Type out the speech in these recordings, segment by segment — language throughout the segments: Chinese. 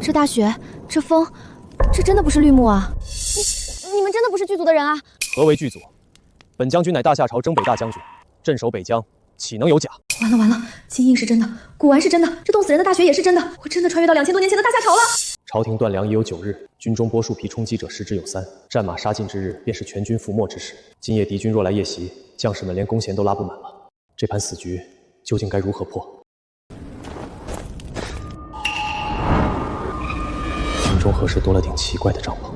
这大雪，这风，这真的不是绿幕啊！你们真的不是剧组的人啊？何为剧组？本将军乃大夏朝征北大将军，镇守北疆，岂能有假？完了完了，金印是真的，古玩是真的，这冻死人的大雪也是真的，我真的穿越到2000多年前的大夏朝了。朝廷断粮已有9日，军中剥树皮充饥者10之有3，战马杀尽之日，便是全军覆没之时。今夜敌军若来夜袭，将士们连弓弦都拉不满了。这盘死局究竟该如何破？军中何时多了顶奇怪的帐篷？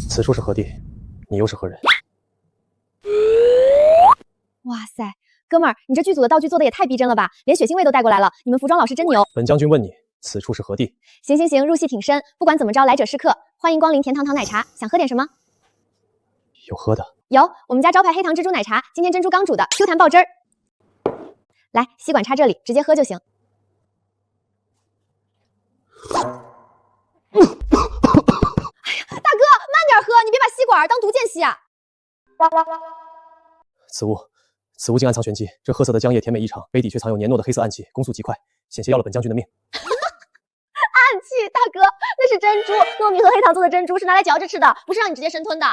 此处是何地？你又是何人？哇塞，哥们儿，你这剧组的道具做的也太逼真了吧，连血腥味都带过来了，你们服装老师真牛。本将军问你，此处是何地？行行行，入戏挺深，不管怎么着，来者是客，欢迎光临甜糖糖奶茶，想喝点什么？有喝的？有，我们家招牌黑糖珍珠奶茶，今天珍珠刚煮的，Q 弹爆汁儿。来，吸管插这里，直接喝就行。大哥，慢点喝，你别把吸管当毒箭吸啊！此物竟暗藏玄机，这褐色的浆液甜美异常，杯底却藏有黏糯的黑色暗器，攻速极快，险些要了本将军的命。暗器，大哥，那是珍珠，糯米和黑糖做的珍珠是拿来嚼着吃的，不是让你直接生吞的。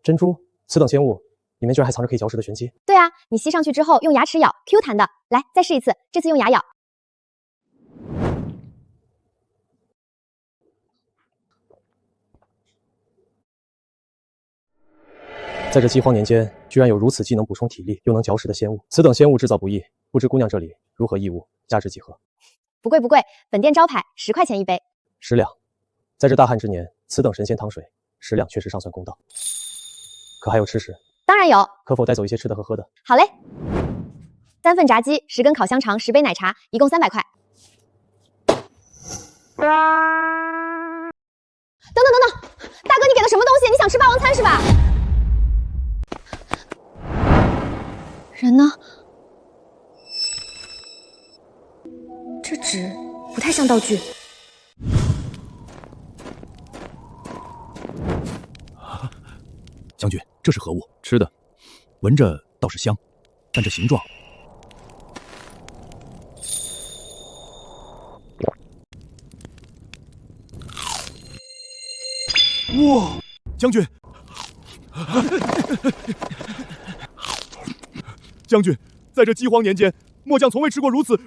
珍珠，此等仙物，里面居然还藏着可以嚼食的玄机。对啊，你吸上去之后用牙齿咬 ，Q 弹的。来，再试一次，这次用牙咬。在这饥荒年间，居然有如此既能补充体力又能嚼食的仙物，此等仙物制造不易，不知姑娘这里如何义务，价值几何？不贵不贵，本店招牌10块钱一杯。10两，在这大旱之年，此等神仙汤水10两确实尚算公道。可还有吃食？当然有，可否带走一些吃的和喝的？好嘞，3份炸鸡，10根烤香肠，10杯奶茶，一共300块。等，大哥，你给的什么东西？你想吃霸王餐是吧？人呢？这纸不太像道具。将军，这是何物？吃的，闻着倒是香，但这形状……哇，将军！将军，在这饥荒年间，末将从未吃过如此……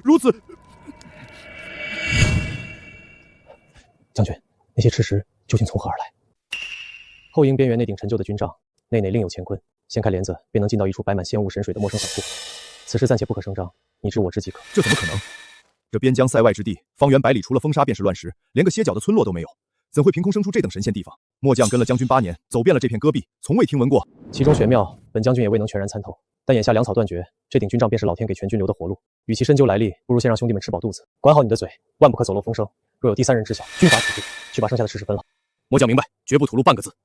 将军，那些吃食究竟从何而来？后营边缘那顶陈旧的军帐，内另有乾坤，掀开帘子，便能进到一处摆满仙物神水的陌生小处。此事暂且不可声张，你知我知即可。这怎么可能？这边疆塞外之地，方圆百里除了风沙便是乱石，连个歇脚的村落都没有，怎会凭空生出这等神仙地方？末将跟了将军8年，走遍了这片戈壁，从未听闻过。其中玄妙，本将军也未能全然参透。但眼下粮草断绝，这顶军帐便是老天给全军留的活路。与其深究来历，不如先让兄弟们吃饱肚子，管好你的嘴，万不可走漏风声。若有第3人知晓，军法处置，去把剩下的吃食分了。末将明白，绝不吐露半个字。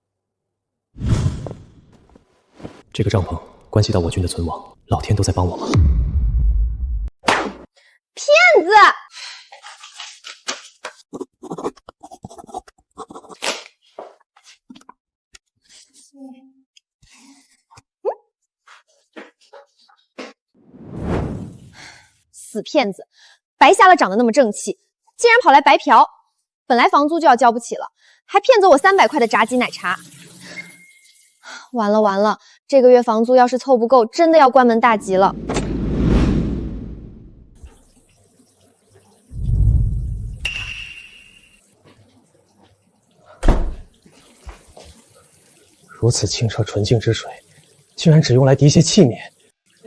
这个帐篷关系到我军的存亡，老天都在帮我吗？骗子！死骗子，白瞎了长得那么正气，竟然跑来白嫖。本来房租就要交不起了，还骗走我300块的炸鸡奶茶。完了，这个月房租要是凑不够，真的要关门大吉了。如此清澈纯净之水，竟然只用来滴些器皿。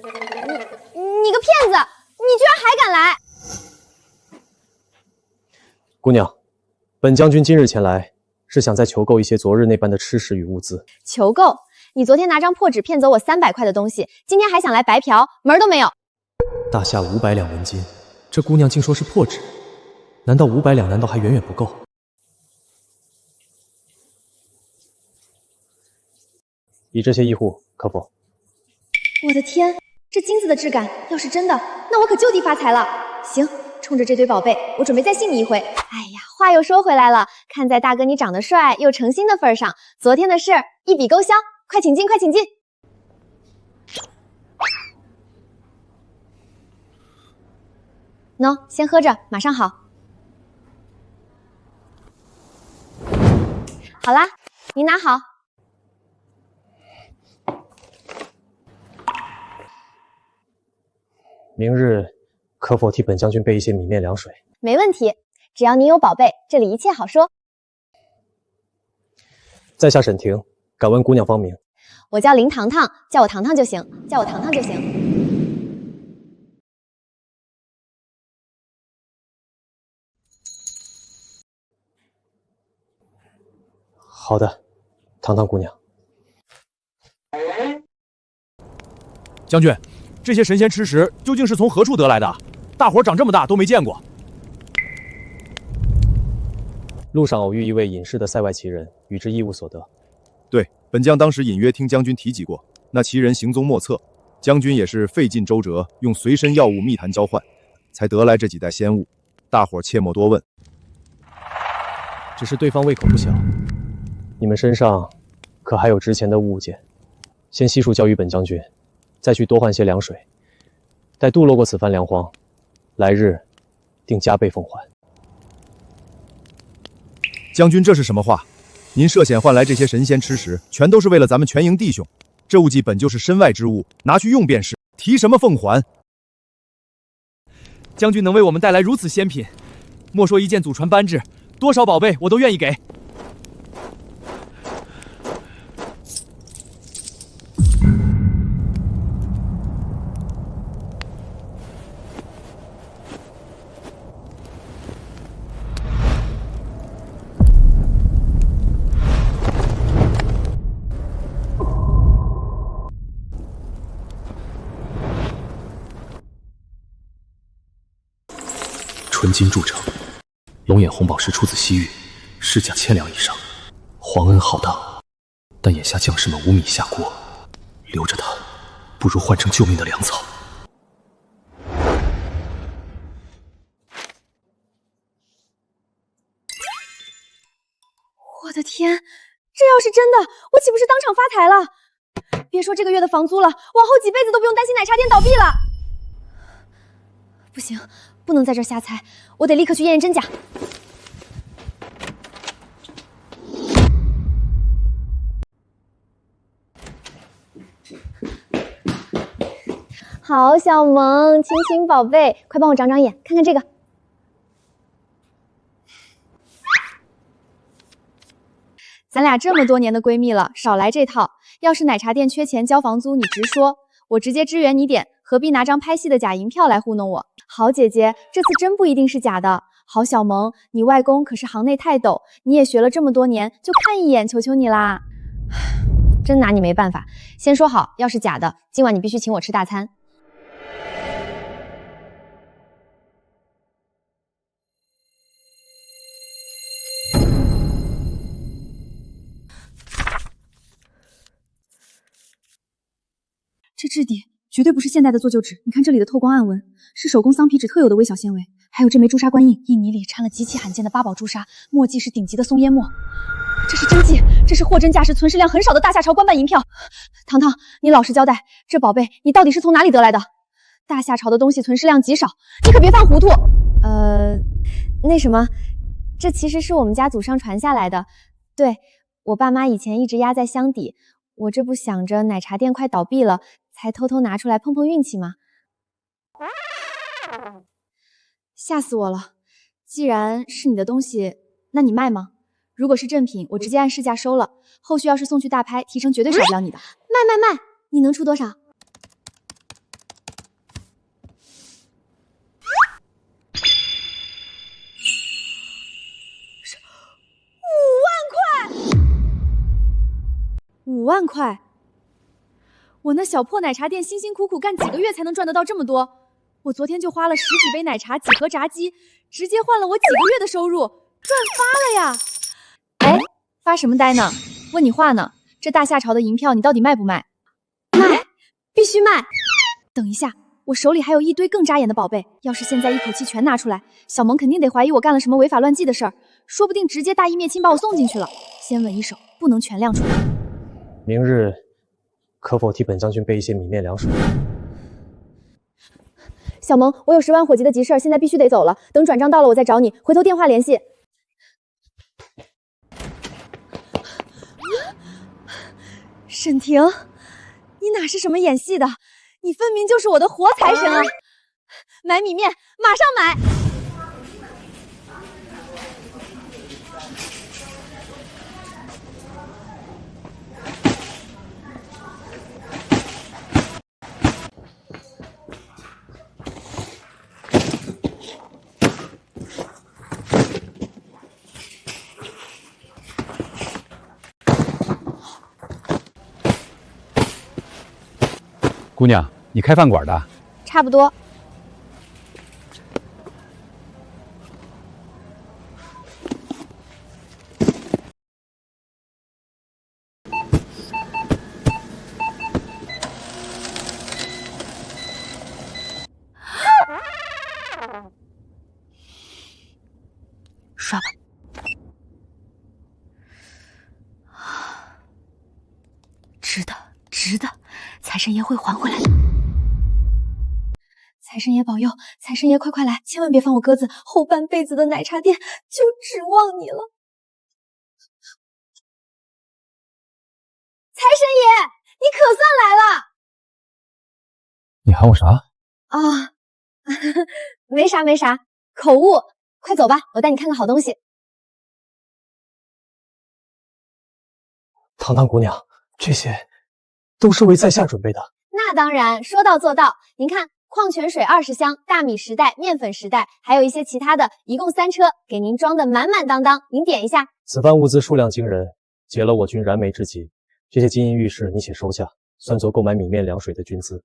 你个骗子，你居然还敢来！姑娘，本将军今日前来，是想再求购一些昨日那般的吃食与物资。求购？你昨天拿张破纸骗走我300块的东西，今天还想来白嫖，门儿都没有。大夏500两文金，这姑娘竟说是破纸，难道500两难道还远远不够？以这些一户，可否？我的天，这金子的质感要是真的，那我可就地发财了。行，冲着这堆宝贝，我准备再信你一回。哎呀，话又说回来了，看在大哥你长得帅又诚心的份上，昨天的事儿一笔勾销。快请进，快请进。喏，先喝着，马上好。好啦，您拿好。明日可否替本将军备一些米面凉水？没问题，只要您有宝贝，这里一切好说。在下沈婷，敢问姑娘芳名？我叫林糖糖，叫我糖糖就行，叫我糖糖就行。好的，糖糖姑娘。将军，这些神仙吃食究竟是从何处得来的？大伙长这么大都没见过。路上偶遇一位隐士的塞外奇人，与之一无所得。对，本将当时隐约听将军提及过，那奇人行踪莫测，将军也是费尽周折，用随身药物密谈交换，才得来这几袋仙物。大伙切莫多问。只是对方胃口不小，你们身上可还有值钱的物件？先悉数交于本将军，再去多换些凉水。待渡落过此番粮荒，来日定加倍奉还。将军，这是什么话？您涉险换来这些神仙吃食，全都是为了咱们全营弟兄。这物迹本就是身外之物，拿去用便是，提什么奉还？将军能为我们带来如此仙品，莫说一件祖传扳指，多少宝贝我都愿意给。纯金铸成，龙眼红宝石出自西域，市价1000两以上，皇恩浩荡。但眼下将士们无米下锅，留着它，不如换成救命的粮草。我的天，这要是真的，我岂不是当场发财了？别说这个月的房租了，往后几辈子都不用担心奶茶店倒闭了。不行，不能在这儿瞎猜，我得立刻去验验真假。好，小萌，亲亲宝贝，快帮我长长眼，看看这个。咱俩这么多年的闺蜜了，少来这套。要是奶茶店缺钱交房租，你直说，我直接支援你点，何必拿张拍戏的假银票来糊弄我？好姐姐，这次真不一定是假的。好小萌，你外公可是行内泰斗，你也学了这么多年，就看一眼，求求你啦！真拿你没办法。先说好，要是假的，今晚你必须请我吃大餐。这质地绝对不是现代的做旧纸，你看这里的透光暗纹，是手工桑皮纸特有的微小纤维，还有这枚朱砂官印，印泥里掺了极其罕见的八宝朱砂，墨迹是顶级的松烟墨。这是真迹，这是货真价实、存世量很少的大夏朝官办银票。糖糖，你老实交代，这宝贝你到底是从哪里得来的？大夏朝的东西存世量极少，你可别犯糊涂。那什么，这其实是我们家祖上传下来的。对，我爸妈以前一直压在箱底，我这不想着奶茶店快倒闭了，才偷偷拿出来碰碰运气吗？吓死我了！既然是你的东西，那你卖吗？如果是正品，我直接按市价收了。后续要是送去大拍，提成绝对少不了你的。卖！你能出多少？是5万块！我那小破奶茶店辛辛苦苦干几个月才能赚得到这么多？我昨天就花了10几杯奶茶、几盒炸鸡，直接换了我几个月的收入，赚发了呀！哎，发什么呆呢？问你话呢。这大夏朝的银票你到底卖不卖？卖，必须卖。等一下，我手里还有一堆更扎眼的宝贝，要是现在一口气全拿出来，小萌肯定得怀疑我干了什么违法乱纪的事儿，说不定直接大义灭亲把我送进去了。先稳一手，不能全亮出来。明日可否替本将军备一些米面粮食？小萌，我有10万火急的急事儿，现在必须得走了。等转账到了，我再找你，回头电话联系。沈婷，你哪是什么演戏的？你分明就是我的活财神啊！买米面，马上买！姑娘，你开饭馆的？差不多。刷吧。值的，值的，财神爷会还回来的。财神爷保佑，财神爷快来，千万别放我鸽子，后半辈子的奶茶店就指望你了。财神爷，你可算来了！你喊我啥？啊，没啥没啥，口误。快走吧，我带你看看好东西。堂堂姑娘，这些都是为在下准备的。那当然，说到做到。您看，矿泉水20箱，大米10袋，面粉10袋，还有一些其他的，一共3车，给您装的满满当当。您点一下。此番物资数量惊人，解了我军燃眉之急。这些金银玉饰你且收下，算作购买米面粮水的军资。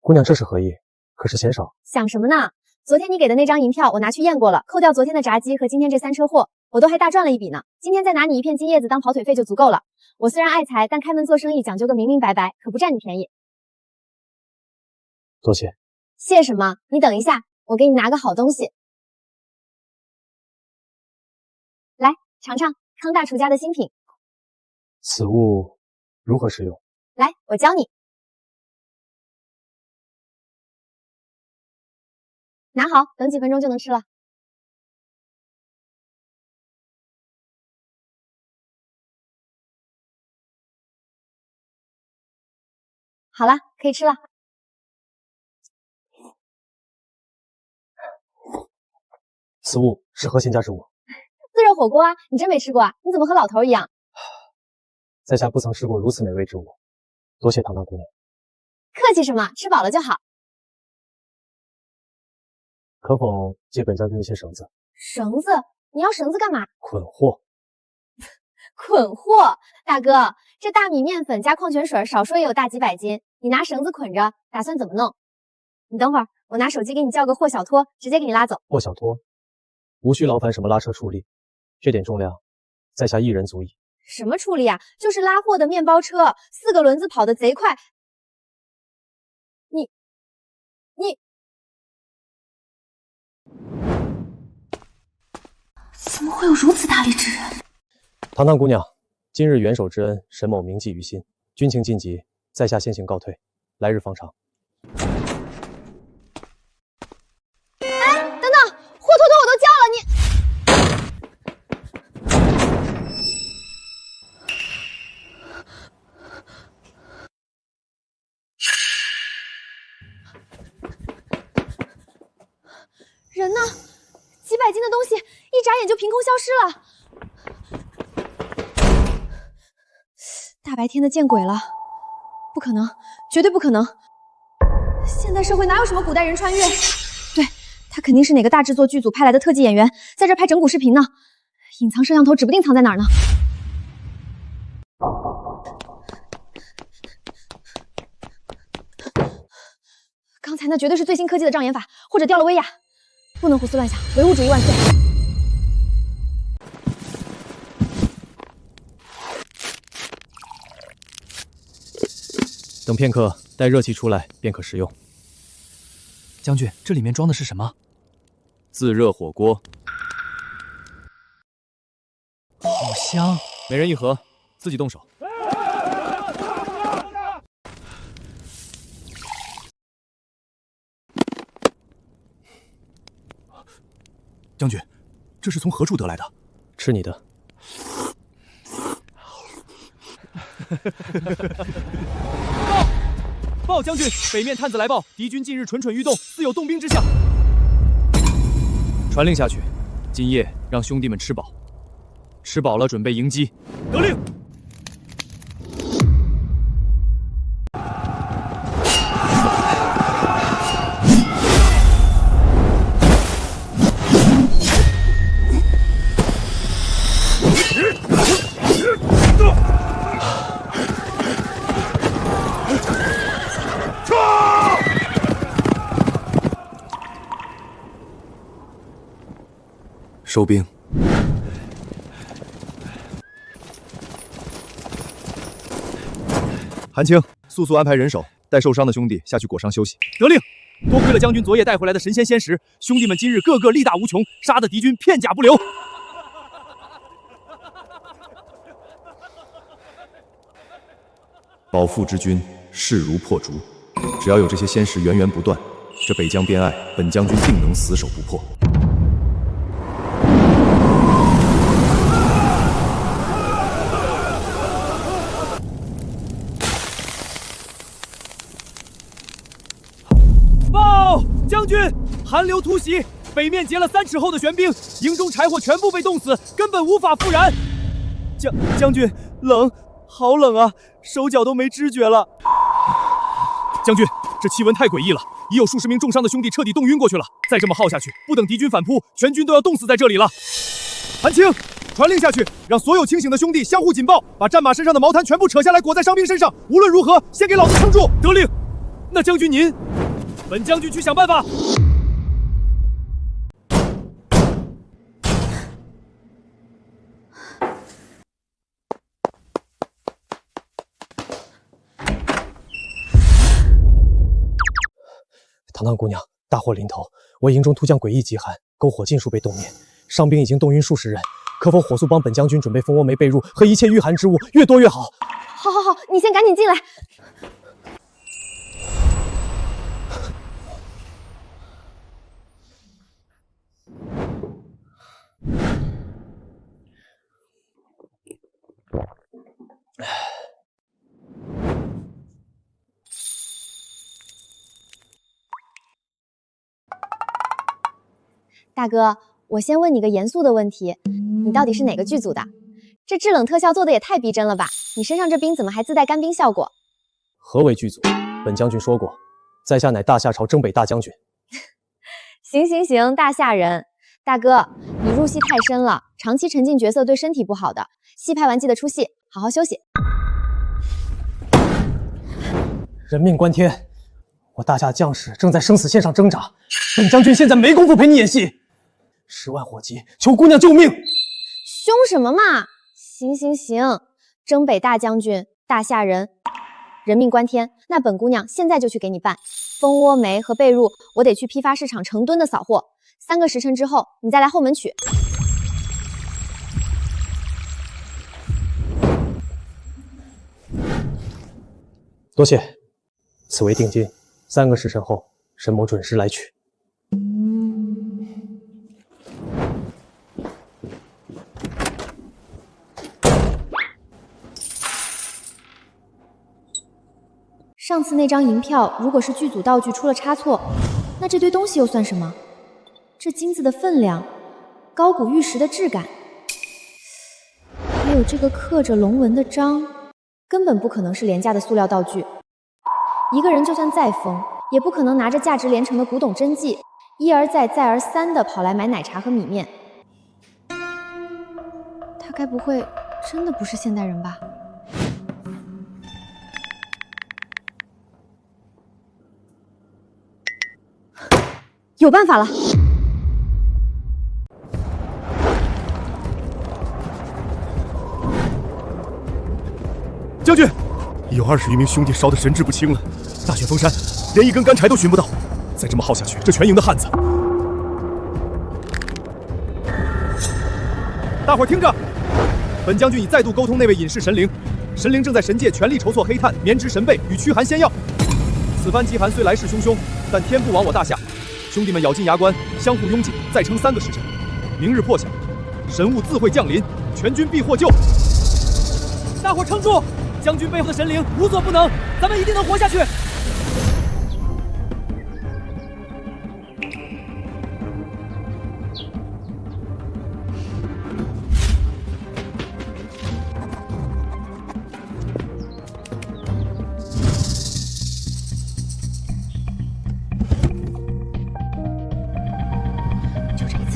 姑娘，这是何意？可是嫌少？想什么呢？昨天你给的那张银票，我拿去验过了，扣掉昨天的炸鸡和今天这3车货，我都还大赚了一笔呢。今天再拿你一片金叶子当跑腿费就足够了。我虽然爱财，但开门做生意讲究个明明白白，可不占你便宜。多谢。谢什么？你等一下，我给你拿个好东西。来，尝尝康大厨家的新品。此物如何使用？来，我教你。拿好，等几分钟就能吃了。好了，可以吃了。此物是何贤家之物？自热火锅啊，你真没吃过啊？你怎么和老头一样？在下不曾吃过如此美味之物，多谢堂堂姑娘。客气什么？吃饱了就好。可否借本将军一些绳子？绳子？你要绳子干嘛？捆货。捆货？大哥，这大米面粉加矿泉水，少说也有大几百斤，你拿绳子捆着，打算怎么弄？你等会儿，我拿手机给你叫个货小拖，直接给你拉走。货小拖，无需劳烦什么拉车出力，这点重量，在下一人足矣。什么出力啊？就是拉货的面包车，4个轮子跑得贼快。你。怎么会有如此大力之人？堂堂姑娘，今日元首之恩，沈某铭记于心。军情紧急，在下先行告退，来日方长。哎，等等，货拖拖我都叫了你。人呢？几百斤的东西，一眨眼就凭空消失了。大白天的见鬼了！不可能，绝对不可能！现代社会哪有什么古代人穿越？对，他肯定是哪个大制作剧组派来的特技演员，在这拍整蛊视频呢。隐藏摄像头指不定藏在哪儿呢。刚才那绝对是最新科技的障眼法，或者掉了威亚。不能胡思乱想，唯物主义万岁！等片刻，待热气出来便可食用。将军，这里面装的是什么？自热火锅，好香！每人一盒，自己动手。将军，这是从何处得来的？吃你的。报将军，北面探子来报，敌军近日蠢蠢欲动，似有动兵之象。传令下去，今夜让兄弟们吃饱，吃饱了准备迎击。得令。收兵。韩青，速速安排人手，带受伤的兄弟下去裹伤休息。得令。多亏了将军昨夜带回来的神仙仙石，兄弟们今日个个力大无穷，杀得敌军片甲不留。保父之军势如破竹，只要有这些仙石源源不断，这北疆边隘，本将军定能死守不破。报将军，寒流突袭，北面结了3尺厚的玄冰，营中柴火全部被冻死，根本无法复燃。将军，冷，好冷啊，手脚都没知觉了。将军，这气温太诡异了，已有数十名重伤的兄弟彻底冻晕过去了。再这么耗下去，不等敌军反扑，全军都要冻死在这里了。韩青，传令下去，让所有清醒的兄弟相互紧抱，把战马身上的毛毯全部扯下来裹在伤兵身上，无论如何，先给老子撑住。得令。那将军您，本将军去想办法。堂堂姑娘，大祸临头！我营中突降诡异极寒，篝火尽数被冻灭，伤兵已经冻晕数十人，可否火速帮本将军准备蜂窝煤被褥和一切御寒之物，越多越好。好，好，好，你先赶紧进来。大哥，我先问你个严肃的问题，你到底是哪个剧组的？这制冷特效做的也太逼真了吧！你身上这冰怎么还自带干冰效果？何为剧组？本将军说过，在下乃大夏朝征北大将军。行行行，大夏人。大哥，你入戏太深了，长期沉浸角色对身体不好的。戏拍完记得出戏，好好休息。人命关天，我大夏将士正在生死线上挣扎，本将军现在没工夫陪你演戏。10万火急，求姑娘救命！凶什么嘛！行行行，征北大将军，大夏人，人命关天，那本姑娘现在就去给你办。蜂窝煤和被褥，我得去批发市场成吨的扫货，3个时辰之后，你再来后门取。多谢，此为定金，3个时辰后，沈某准时来取。上次那张银票，如果是剧组道具出了差错，那这堆东西又算什么？这金子的分量，高古玉石的质感，还有这个刻着龙纹的章，根本不可能是廉价的塑料道具。一个人就算再疯，也不可能拿着价值连城的古董真迹，一而再再而三地跑来买奶茶和米面。他该不会真的不是现代人吧？有办法了！将军，有20余名兄弟烧得神志不清了，大雪封山，连一根干柴都寻不到。再这么耗下去，这全营的汉子……大伙儿听着，本将军已再度沟通那位隐士神灵，神灵正在神界全力筹措黑炭、棉织神被与驱寒仙药。此番极寒虽来势汹汹，但天不亡我大夏。兄弟们咬紧牙关，相互拥紧，再撑3个时辰，明日破晓，神物自会降临，全军必获救。大伙撑住！将军背后的神灵无所不能，咱们一定能活下去。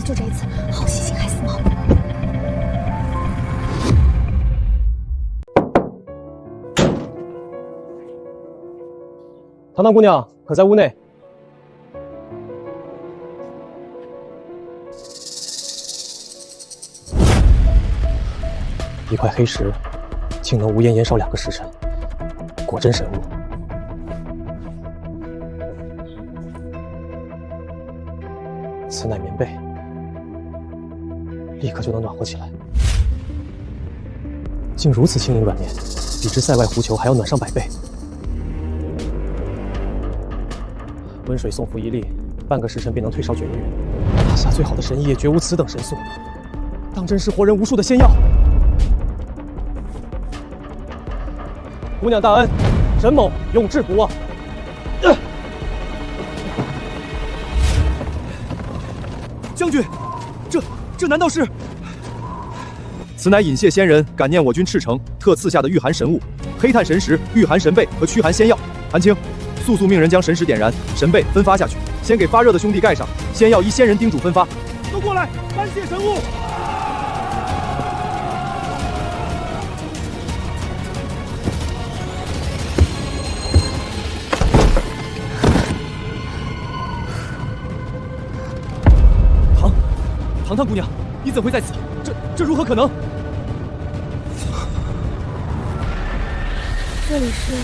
就这一次，好细心，害死猫。糖糖姑娘可在屋内？一块黑石，竟能无烟延烧2个时辰，果真神物。此乃棉被，立刻就能暖和起来。竟如此轻盈软绵，比之塞外狐裘还要暖上100倍。温水送服1粒，半个时辰便能退烧绝疟。大夏最好的神医也绝无此等神速，当真是活人无数的仙药。姑娘大恩，沈某永志不忘。将军，这难道是？此乃隐谢仙人感念我军赤诚，特赐下的御寒神物——黑炭神石、御寒神被和驱寒仙药。韩青，速命人将神石点燃，神被分发下去，先给发热的兄弟盖上。仙药依仙人叮嘱分发。都过来，搬卸神物。糖糖姑娘，你怎会在此？这如何可能？这里是……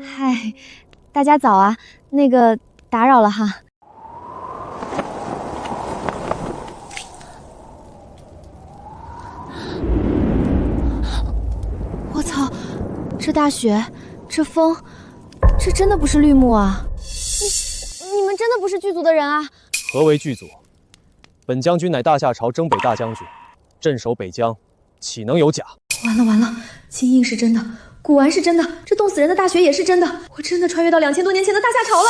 嗨，大家早啊！那个打扰了哈。我操！这大雪，这风。这真的不是绿幕啊！你们真的不是剧组的人啊？何为剧组？本将军乃大夏朝征北大将军，镇守北疆，岂能有假？完了！金印是真的，古玩是真的，这冻死人的大雪也是真的，我真的穿越到2000多年前的大夏朝了！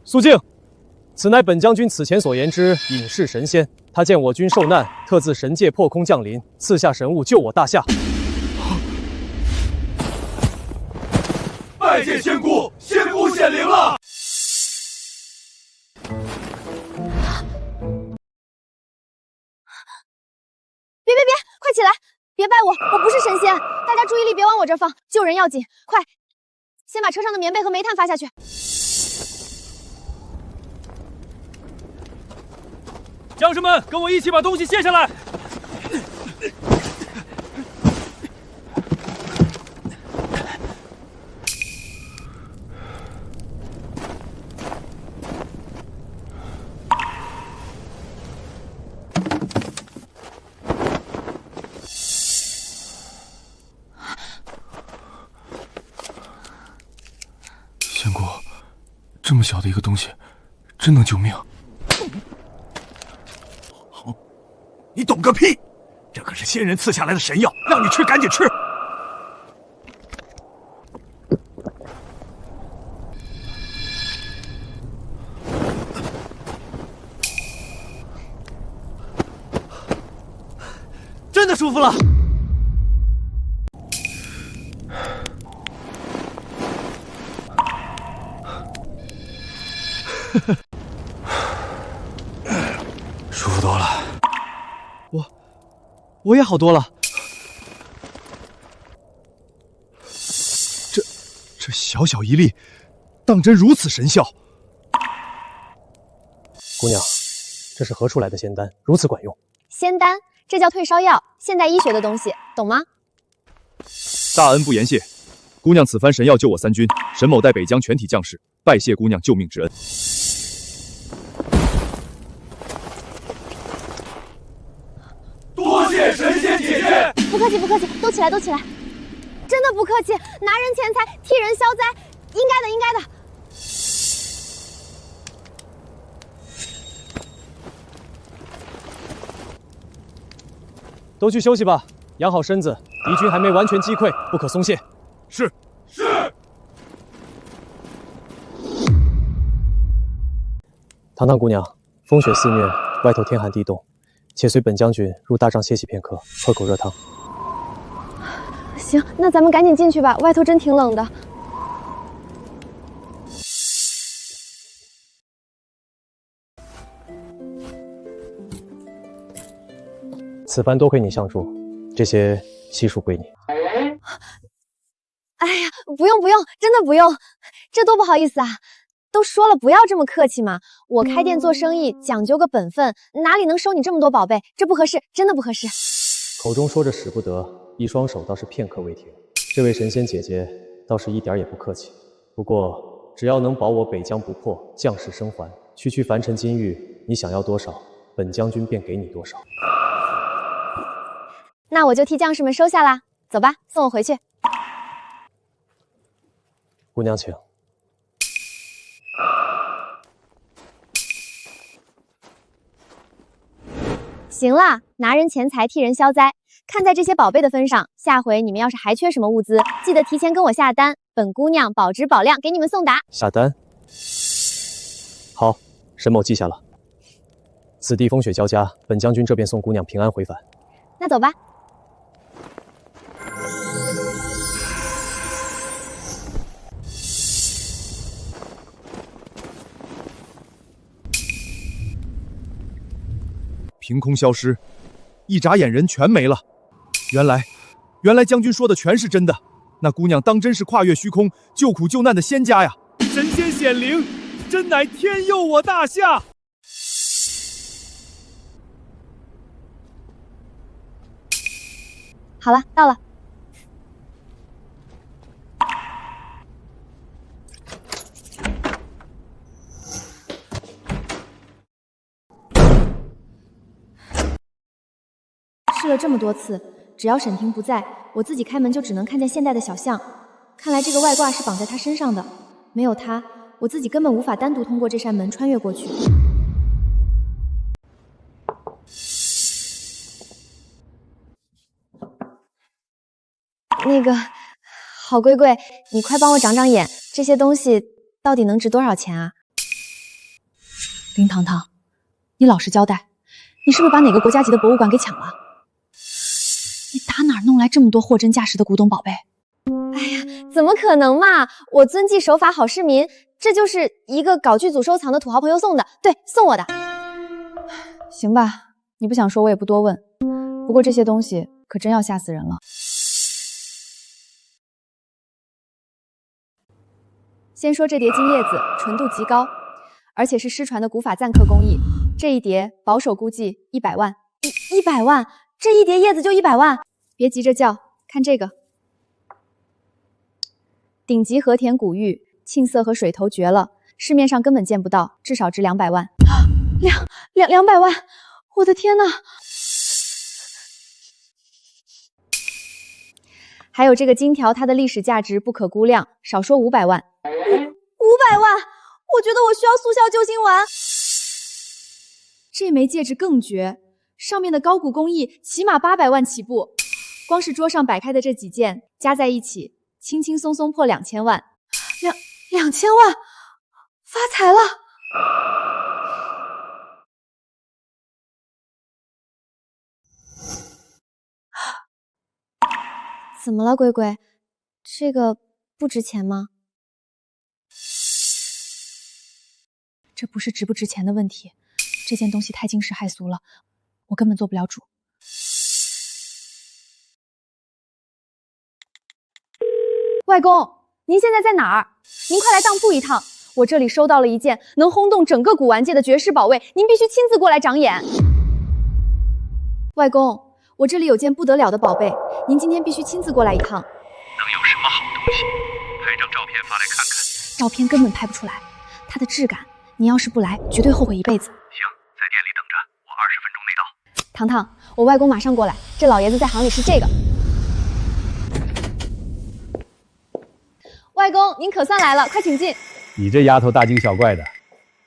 肃静！此乃本将军此前所言之隐士神仙。他见我军受难，特自神界破空降临，赐下神物救我大夏。拜见仙姑，仙姑显灵了！别，快起来！别拜我，我不是神仙！大家注意力别往我这放，救人要紧！快，先把车上的棉被和煤炭发下去。将士们，跟我一起把东西卸下来！仙姑，这么小的一个东西，真能救命？你懂个屁！这可是仙人赐下来的神药，让你吃赶紧吃。真的舒服了。舒服多了。我也好多了。这小小一粒，当真如此神效？姑娘，这是何处来的仙丹，如此管用？仙丹，这叫退烧药，现代医学的东西，懂吗？大恩不言谢，姑娘此番神药救我3军，沈某代北疆全体将士拜谢姑娘救命之恩。多谢神仙姐姐。不客气，不客气，都起来，都起来。真的不客气，拿人钱财，替人消灾，应该的，应该的。都去休息吧，养好身子，敌军还没完全击溃，不可松懈。是。堂堂姑娘，风雪肆虐，外头天寒地冻，且随本将军入大帐歇息片刻，喝口热汤。行，那咱们赶紧进去吧，外头真挺冷的。此番多亏你相助，这些悉数归你。哎呀，不用不用，真的不用，这多不好意思啊！都说了不要这么客气嘛，我开店做生意讲究个本分，哪里能收你这么多宝贝？这不合适，真的不合适。口中说着使不得，一双手倒是片刻未停。这位神仙姐姐倒是一点也不客气。不过只要能保我北疆不破，将士生还，区区凡尘金玉，你想要多少，本将军便给你多少。那我就替将士们收下啦，走吧，送我回去。姑娘请。行了，拿人钱财替人消灾，看在这些宝贝的份上，下回你们要是还缺什么物资，记得提前跟我下单，本姑娘保质保量给你们送达。下单。好，沈某记下了。此地风雪交加，本将军这便送姑娘平安回返。那走吧。凭空消失，一眨眼人全没了。原来将军说的全是真的，那姑娘当真是跨越虚空救苦救难的仙家呀！神仙显灵，真乃天佑我大夏。好了，到了。试了这么多次，只要沈婷不在，我自己开门就只能看见现代的小象。看来这个外挂是绑在他身上的，没有他，我自己根本无法单独通过这扇门穿越过去。那个，好龟龟，你快帮我长长眼，这些东西到底能值多少钱啊？林堂堂，你老实交代，你是不是把哪个国家级的博物馆给抢了？你打哪儿弄来这么多货真价实的古董宝贝？哎呀，怎么可能嘛！我遵纪守法，好市民，这就是一个搞剧组收藏的土豪朋友送的，对，送我的。行吧，你不想说我也不多问。不过这些东西可真要吓死人了。先说这叠金叶子，纯度极高，而且是失传的古法錾刻工艺。这一叠保守估计100万，100万，这一叠叶子就100万。别急着叫，看这个，顶级和田古玉，沁色和水头绝了，市面上根本见不到，至少值200万。200万！我的天呐！还有这个金条，它的历史价值不可估量，少说500万。500万！我觉得我需要速效救心丸。这枚戒指更绝，上面的高古工艺起码800万起步，光是桌上摆开的这几件加在一起，轻轻松松破2000万。2000万，发财了！怎么了，龟龟？这个不值钱吗？这不是值不值钱的问题，这件东西太惊世骇俗了，我根本做不了主。外公，您现在在哪儿？您快来当铺一趟，我这里收到了一件能轰动整个古玩界的绝世宝贝，您必须亲自过来长眼。外公，我这里有件不得了的宝贝，您今天必须亲自过来一趟。能有什么好东西？拍张照片发来看看。照片根本拍不出来，它的质感，您要是不来，绝对后悔一辈子。行，在店里等着，我20分钟内到。糖糖，我外公马上过来，这老爷子在行里是这个。外公，您可算来了，快请进。你这丫头大惊小怪的，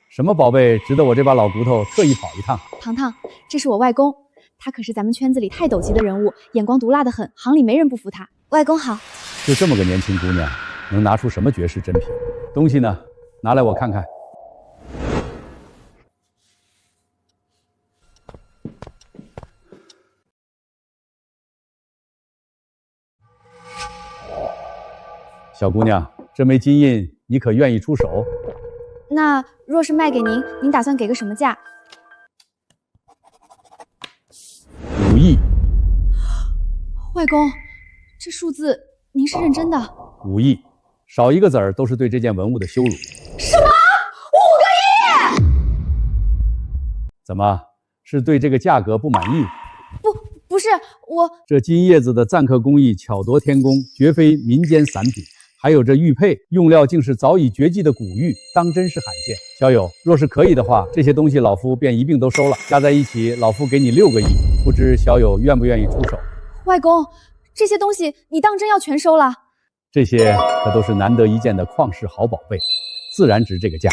什么宝贝值得我这把老骨头特意跑一趟？糖糖，这是我外公，他可是咱们圈子里太斗级的人物，眼光毒辣的很，行里没人不服他。外公好。就这么个年轻姑娘，能拿出什么绝世珍品？东西呢？拿来我看看。小姑娘，这枚金印你可愿意出手？那若是卖给您，您打算给个什么价5亿。外公，这数字您是认真的？5亿，少一个子儿都是对这件文物的羞辱。什么？5个亿？怎么，是对这个价格不满意？不是我，这金叶子的錾刻工艺巧夺天工，绝非民间散品。还有这玉佩，用料竟是早已绝迹的古玉，当真是罕见。小友，若是可以的话，这些东西老夫便一并都收了，加在一起，老夫给你6个亿。不知小友愿不愿意出手？外公，这些东西你当真要全收了？这些可都是难得一见的旷世好宝贝，自然值这个价。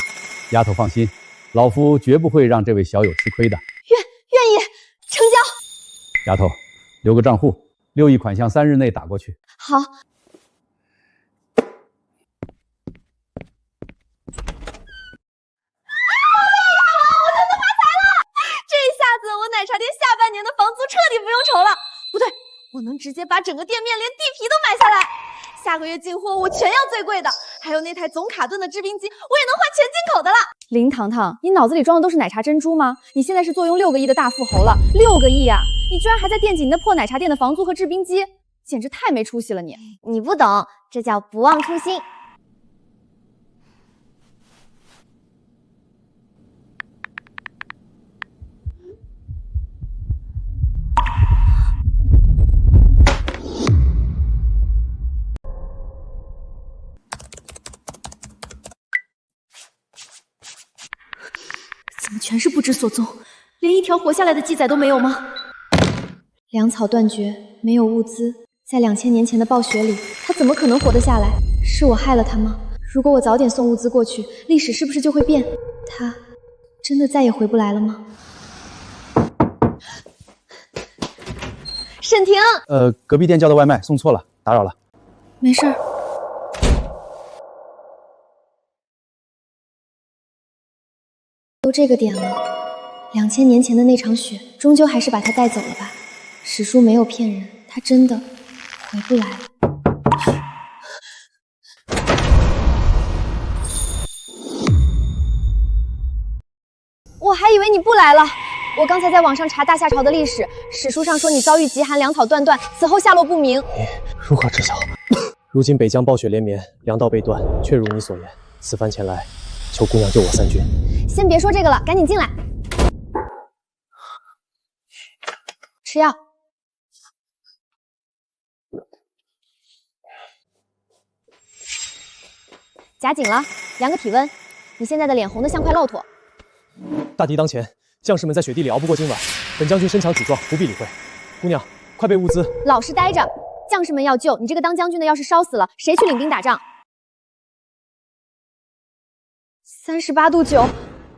丫头放心，老夫绝不会让这位小友吃亏的。愿意成交。丫头，留个账户，6亿款项3日内打过去。好。我奶茶店下半年的房租彻底不用愁了，不对，我能直接把整个店面连地皮都买下来。下个月进货我全要最贵的，还有那台总卡顿的制冰机，我也能换全进口的了。林糖糖，你脑子里装的都是奶茶珍珠吗？你现在是坐拥6个亿的大富豪了，6个亿啊！你居然还在惦记你那破奶茶店的房租和制冰机，简直太没出息了你！你不懂，这叫不忘初心。怎么全是不知所踪，连一条活下来的记载都没有吗？粮草断绝，没有物资，在2000年前的暴雪里，他怎么可能活得下来？是我害了他吗？如果我早点送物资过去，历史是不是就会变？他真的再也回不来了吗？沈婷，隔壁店叫的外卖送错了，打扰了。没事儿。都这个点了，2000年前的那场雪，终究还是把他带走了吧？史书没有骗人，他真的回不来了。我还以为你不来了。我刚才在网上查大夏朝的历史，史书上说你遭遇极寒，粮草断断，此后下落不明。你如何知晓？如今北疆暴雪连绵，粮道被断，确如你所言。此番前来，求姑娘救我3军。先别说这个了，赶紧进来。吃药。夹紧了，量个体温。你现在的脸红得像块骆驼。大敌当前，将士们在雪地里熬不过今晚。本将军身强体壮，不必理会。姑娘，快备物资。老实待着，将士们要救你这个当将军的，要是烧死了，谁去领兵打仗？38度9，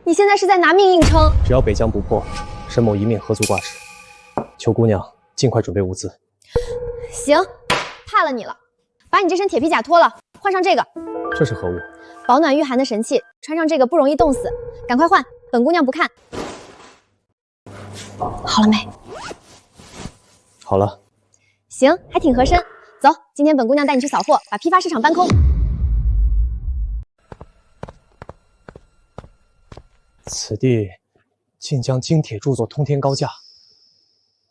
你现在是在拿命硬撑。只要北疆不破，沈某一命何足挂齿。求姑娘尽快准备物资。行，怕了你了。把你这身铁皮甲脱了，换上这个。这是何物？保暖御寒的神器，穿上这个不容易冻死。赶快换，本姑娘不看。好了没？好了。行，还挺合身。走，今天本姑娘带你去扫货，把批发市场搬空。此地竟将精铁铸作通天高架，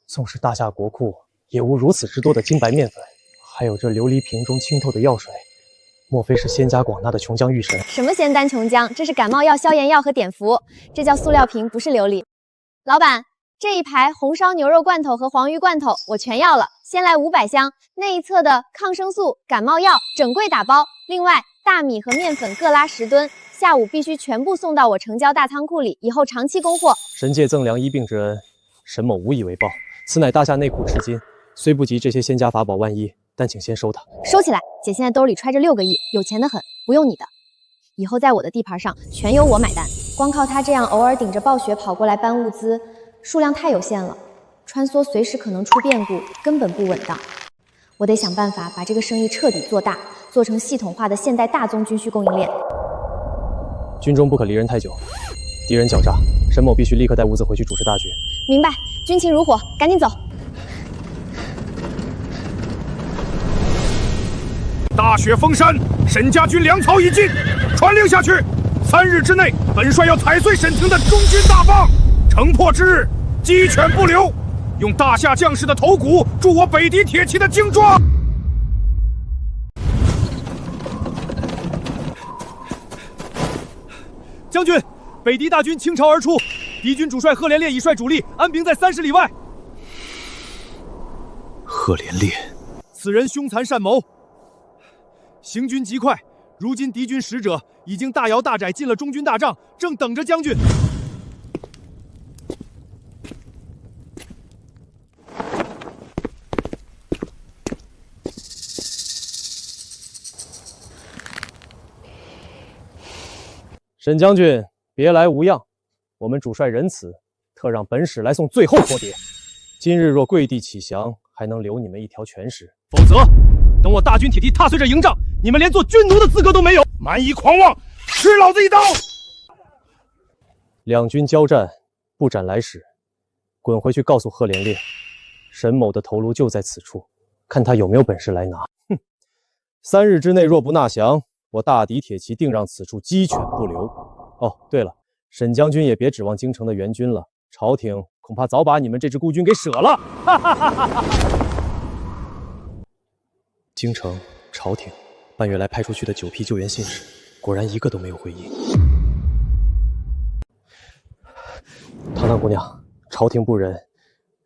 纵是大夏国库，也无如此之多的金白面粉，还有这琉璃瓶中清透的药水，莫非是仙家广纳的琼浆玉神？什么仙丹琼浆，这是感冒药、消炎药和碘伏，这叫塑料瓶，不是琉璃。老板，这一排红烧牛肉罐头和黄鱼罐头我全要了，先来500箱。那一侧的抗生素、感冒药整柜打包，另外大米和面粉各拉10吨，下午必须全部送到我城郊大仓库里，以后长期供货。神界赠良医病之恩，沈某无以为报。此乃大夏内库赤金，虽不及这些仙家法宝万一，但请先收它。收起来，姐现在兜里揣着6个亿，有钱的很，不用你的。以后在我的地盘上全由我买单，光靠他这样偶尔顶着暴雪跑过来搬物资，数量太有限了，穿梭随时可能出变故，根本不稳当。我得想办法把这个生意彻底做大，做成系统化的现代大宗军需供应链。军中不可离人太久，敌人狡诈，沈某必须立刻带物资回去主持大局。明白，军情如火，赶紧走。大雪封山，沈家军粮草已尽，传令下去，3日之内，本帅要踩碎沈廷的中军大棒，城破之日，鸡犬不留，用大夏将士的头骨铸我北敌铁骑的精装。将军，北敌大军倾巢而出，敌军主帅贺连烈已率主力安兵在30里外。贺连烈，此人凶残善谋，行军极快。如今敌军使者已经大摇大摆进了中军大帐，正等着将军。沈将军，别来无恙。我们主帅仁慈，特让本使来送最后托牒。今日若跪地起降，还能留你们一条全尸。否则，等我大军铁蹄踏碎这营帐，你们连做军奴的资格都没有！蛮夷狂妄，吃老子一刀！两军交战，不斩来使。滚回去告诉贺连烈，沈某的头颅就在此处，看他有没有本事来拿。哼！3日之内若不纳降，我大敌铁骑定让此处鸡犬不留。哦，对了，沈将军也别指望京城的援军了，朝廷恐怕早把你们这支孤军给舍了。哈哈哈哈哈！京城、朝廷，半月来派出去的9批救援信使，果然一个都没有回应。堂堂姑娘，朝廷不仁，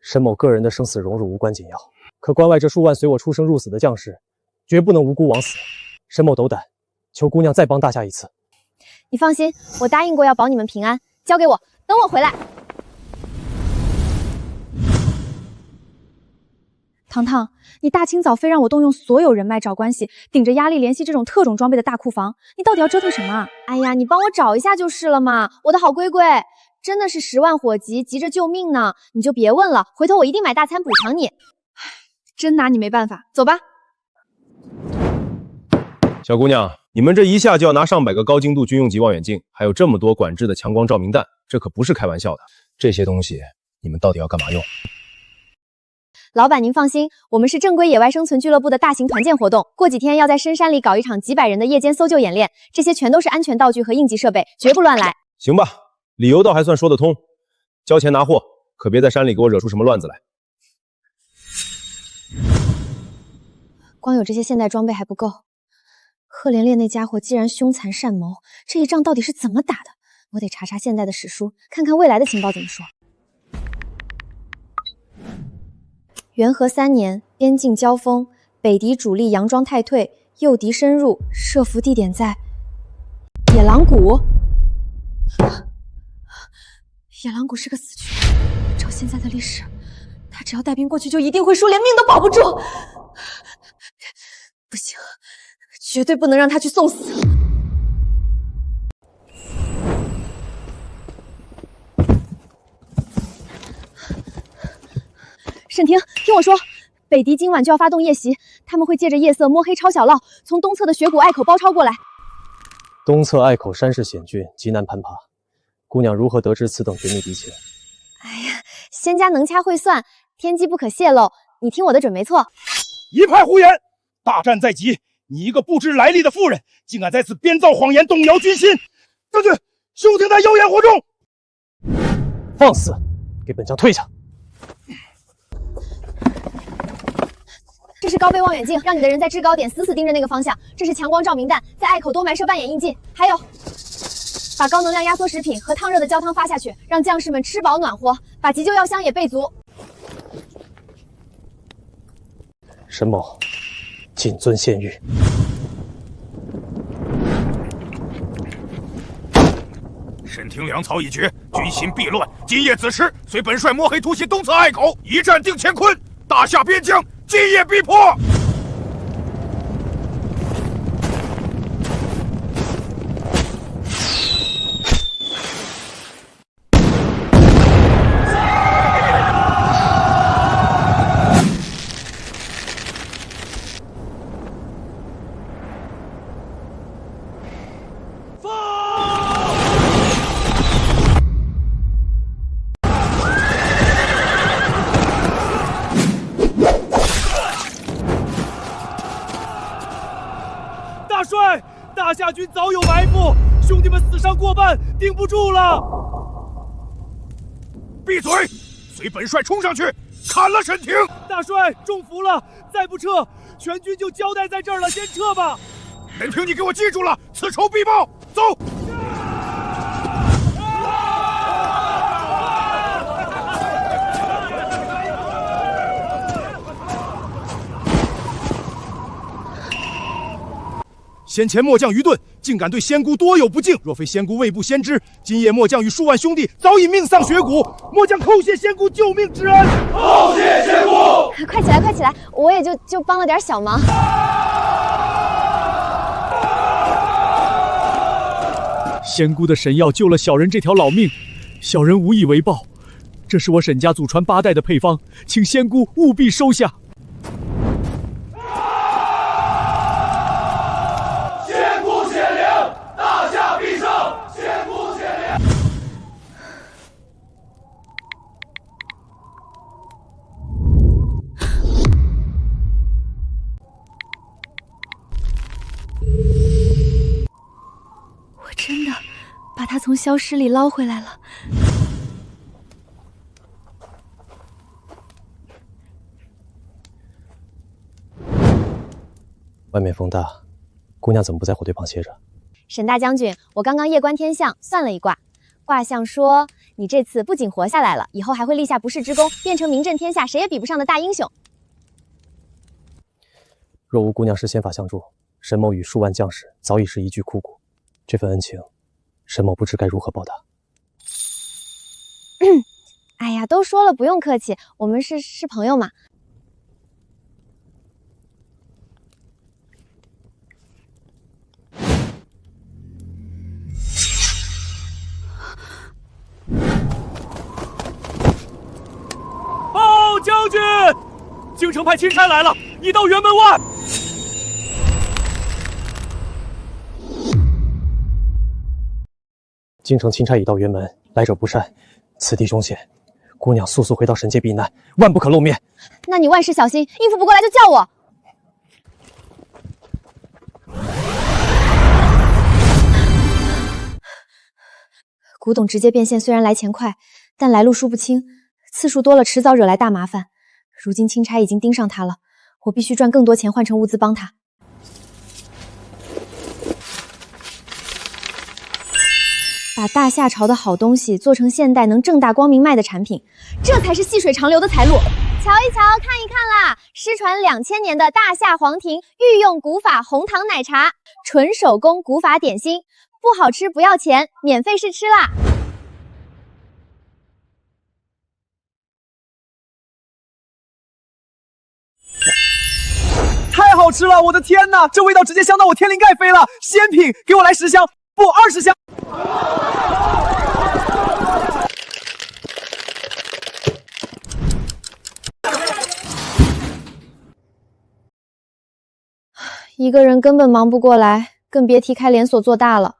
沈某个人的生死荣辱无关紧要，可关外这数万随我出生入死的将士，绝不能无辜枉死。沈某斗胆，求姑娘再帮大夏一次。你放心，我答应过要保你们平安，交给我，等我回来。糖糖，你大清早非让我动用所有人脉找关系，顶着压力联系这种特种装备的大库房，你到底要折腾什么啊？哎呀，你帮我找一下就是了嘛，我的好龟龟，真的是10万火急，急着救命呢，你就别问了，回头我一定买大餐补偿你。真拿你没办法，走吧。小姑娘，你们这一下就要拿上百个高精度军用级望远镜，还有这么多管制的强光照明弹，这可不是开玩笑的。这些东西你们到底要干嘛用？老板您放心，我们是正规野外生存俱乐部的大型团建活动，过几天要在深山里搞一场几百人的夜间搜救演练，这些全都是安全道具和应急设备，绝不乱来。行吧，理由倒还算说得通。交钱拿货，可别在山里给我惹出什么乱子来。光有这些现代装备还不够，贺连烈那家伙既然凶残善谋，这一仗到底是怎么打的？我得查查现代的史书，看看未来的情报怎么说。元和3年，边境交锋，北敌主力佯装太退，诱敌深入，设伏地点在野狼谷。野狼谷是个死区，照现在的历史，他只要带兵过去，就一定会输，连命都保不住。不行，绝对不能让他去送死。沈婷，听我说，北敌今晚就要发动夜袭，他们会借着夜色摸黑抄小道，从东侧的雪谷隘口包抄过来。东侧隘口山势险峻，极难攀爬。姑娘如何得知此等绝密敌情？哎呀，仙家能掐会算，天机不可泄露。你听我的准没错。一派胡言！大战在即，你一个不知来历的妇人，竟敢在此编造谎言，动摇军心！将军，兄弟在妖言惑众！放肆！给本将退下！这是高倍望远镜，让你的人在制高点死死盯着那个方向。这是强光照明弹，在隘口多埋设半眼印记。还有，把高能量压缩食品和烫热的焦汤发下去，让将士们吃饱暖和。把急救药箱也备足。沈某，谨遵县谕。沈廷粮草已决，军心必乱。今夜子时，随本帅摸黑突袭东侧隘口，一战定乾坤。大夏边疆，今夜必破。大帅，大夏军早有埋伏，兄弟们死伤过半，顶不住了。闭嘴！随本帅冲上去，砍了沈廷。大帅中伏了，再不撤，全军就交代在这儿了，先撤吧。沈廷，你给我记住了，此仇必报。走。先前末将愚钝，竟敢对仙姑多有不敬。若非仙姑未卜先知，今夜末将与数万兄弟早已命丧雪谷。末将叩谢仙姑救命之恩。叩谢仙姑！快起来，快起来！我也就帮了点小忙。仙姑的神药救了小人这条老命，小人无以为报。这是我沈家祖传8代的配方，请仙姑务必收下。真的把他从消失里捞回来了。外面风大，姑娘怎么不在火堆旁歇着？沈大将军，我刚刚夜观天象，算了一卦，卦象说你这次不仅活下来了，以后还会立下不世之功，变成名震天下谁也比不上的大英雄。若无姑娘施仙法相助，沈某与数万将士早已是一具枯骨。这份恩情，沈某不知该如何报答。哎呀，都说了不用客气，我们是朋友嘛。报将军，京城派钦差来了，已到辕门外。京城钦差已到辕门，来者不善，此地凶险，姑娘速速回到神界避难，万不可露面。那你万事小心，应付不过来就叫我。古董直接变现虽然来钱快，但来路说不清，次数多了迟早惹来大麻烦。如今钦差已经盯上他了，我必须赚更多钱换成物资帮他。把大夏朝的好东西做成现代能正大光明卖的产品，这才是细水长流的财路。瞧一瞧，看一看啦！失传2000年的大夏皇庭御用古法红糖奶茶，纯手工古法点心，不好吃不要钱，免费试吃啦！太好吃了！我的天哪，这味道直接香到我天灵盖飞了！仙品，给我来10箱，不20箱。一个人根本忙不过来，更别提开连锁做大了。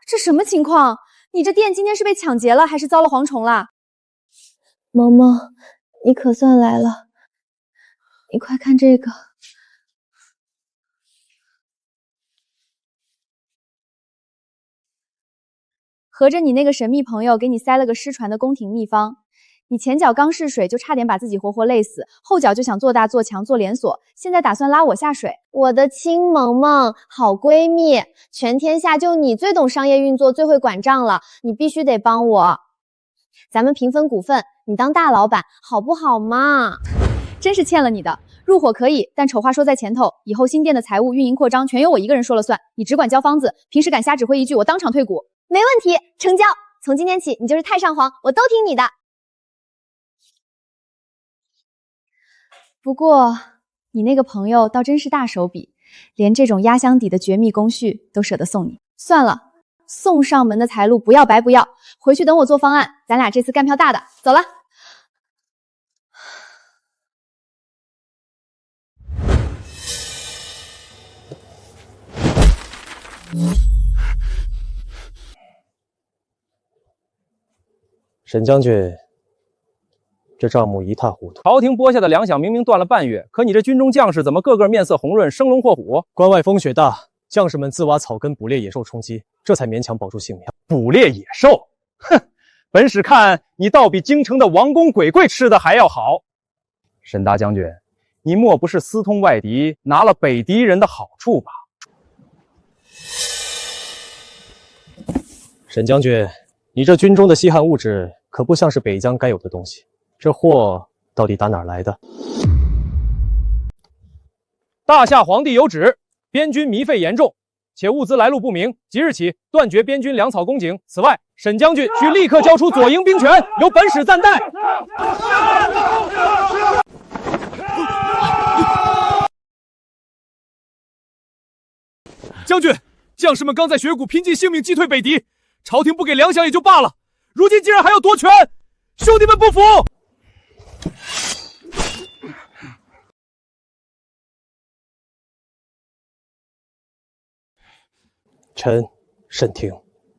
这什么情况？你这店今天是被抢劫了，还是遭了蝗虫啦？萌萌，你可算来了，你快看这个。合着你那个神秘朋友给你塞了个失传的宫廷秘方，你前脚刚试水就差点把自己活活累死，后脚就想做大做强做连锁，现在打算拉我下水。我的亲萌萌，好闺蜜，全天下就你最懂商业运作，最会管账了，你必须得帮我。咱们平分股份，你当大老板好不好嘛？真是欠了你的。入伙可以，但丑话说在前头，以后新店的财务、运营、扩张全由我一个人说了算，你只管交方子，平时敢瞎指挥一句，我当场退股。没问题，成交。从今天起，你就是太上皇，我都听你的。不过，你那个朋友倒真是大手笔，连这种压箱底的绝密工序都舍得送你。算了，送上门的财路不要白不要，回去等我做方案，咱俩这次干票大的。走了。沈将军，这账目一塌糊涂。朝廷拨下的粮饷明明断了半月，可你这军中将士怎么个个面色红润，生龙活虎？关外风雪大，将士们自挖草根捕猎野兽充饥，这才勉强保住性命。捕猎野兽？哼！本使看你倒比京城的王公鬼怪吃的还要好。沈大将军，你莫不是私通外敌，拿了北敌人的好处吧？沈将军，你这军中的稀罕物质可不像是北疆该有的东西，这货到底打哪儿来的？大夏皇帝有旨，边军糜费严重，且物资来路不明，即日起断绝边军粮草供给。此外，沈将军需立刻交出左营兵权，由本使暂代。将军，将士们刚在雪谷拼尽性命击退北敌，朝廷不给粮饷也就罢了，如今竟然还要夺权，兄弟们不服！臣沈廷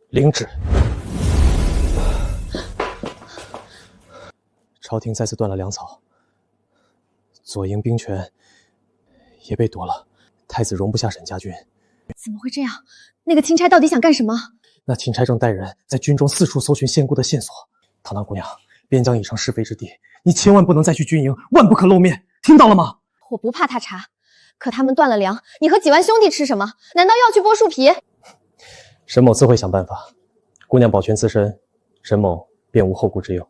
领旨。朝廷再次断了粮草，左营兵权也被夺了，太子容不下沈家军。怎么会这样？那个钦差到底想干什么？那钦差正带人在军中四处搜寻仙姑的线索。堂堂姑娘，边疆已成是非之地，你千万不能再去军营，万不可露面，听到了吗？我不怕他查，可他们断了粮，你和几万兄弟吃什么？难道要去剥树皮？沈某自会想办法。姑娘保全自身，沈某便无后顾之忧。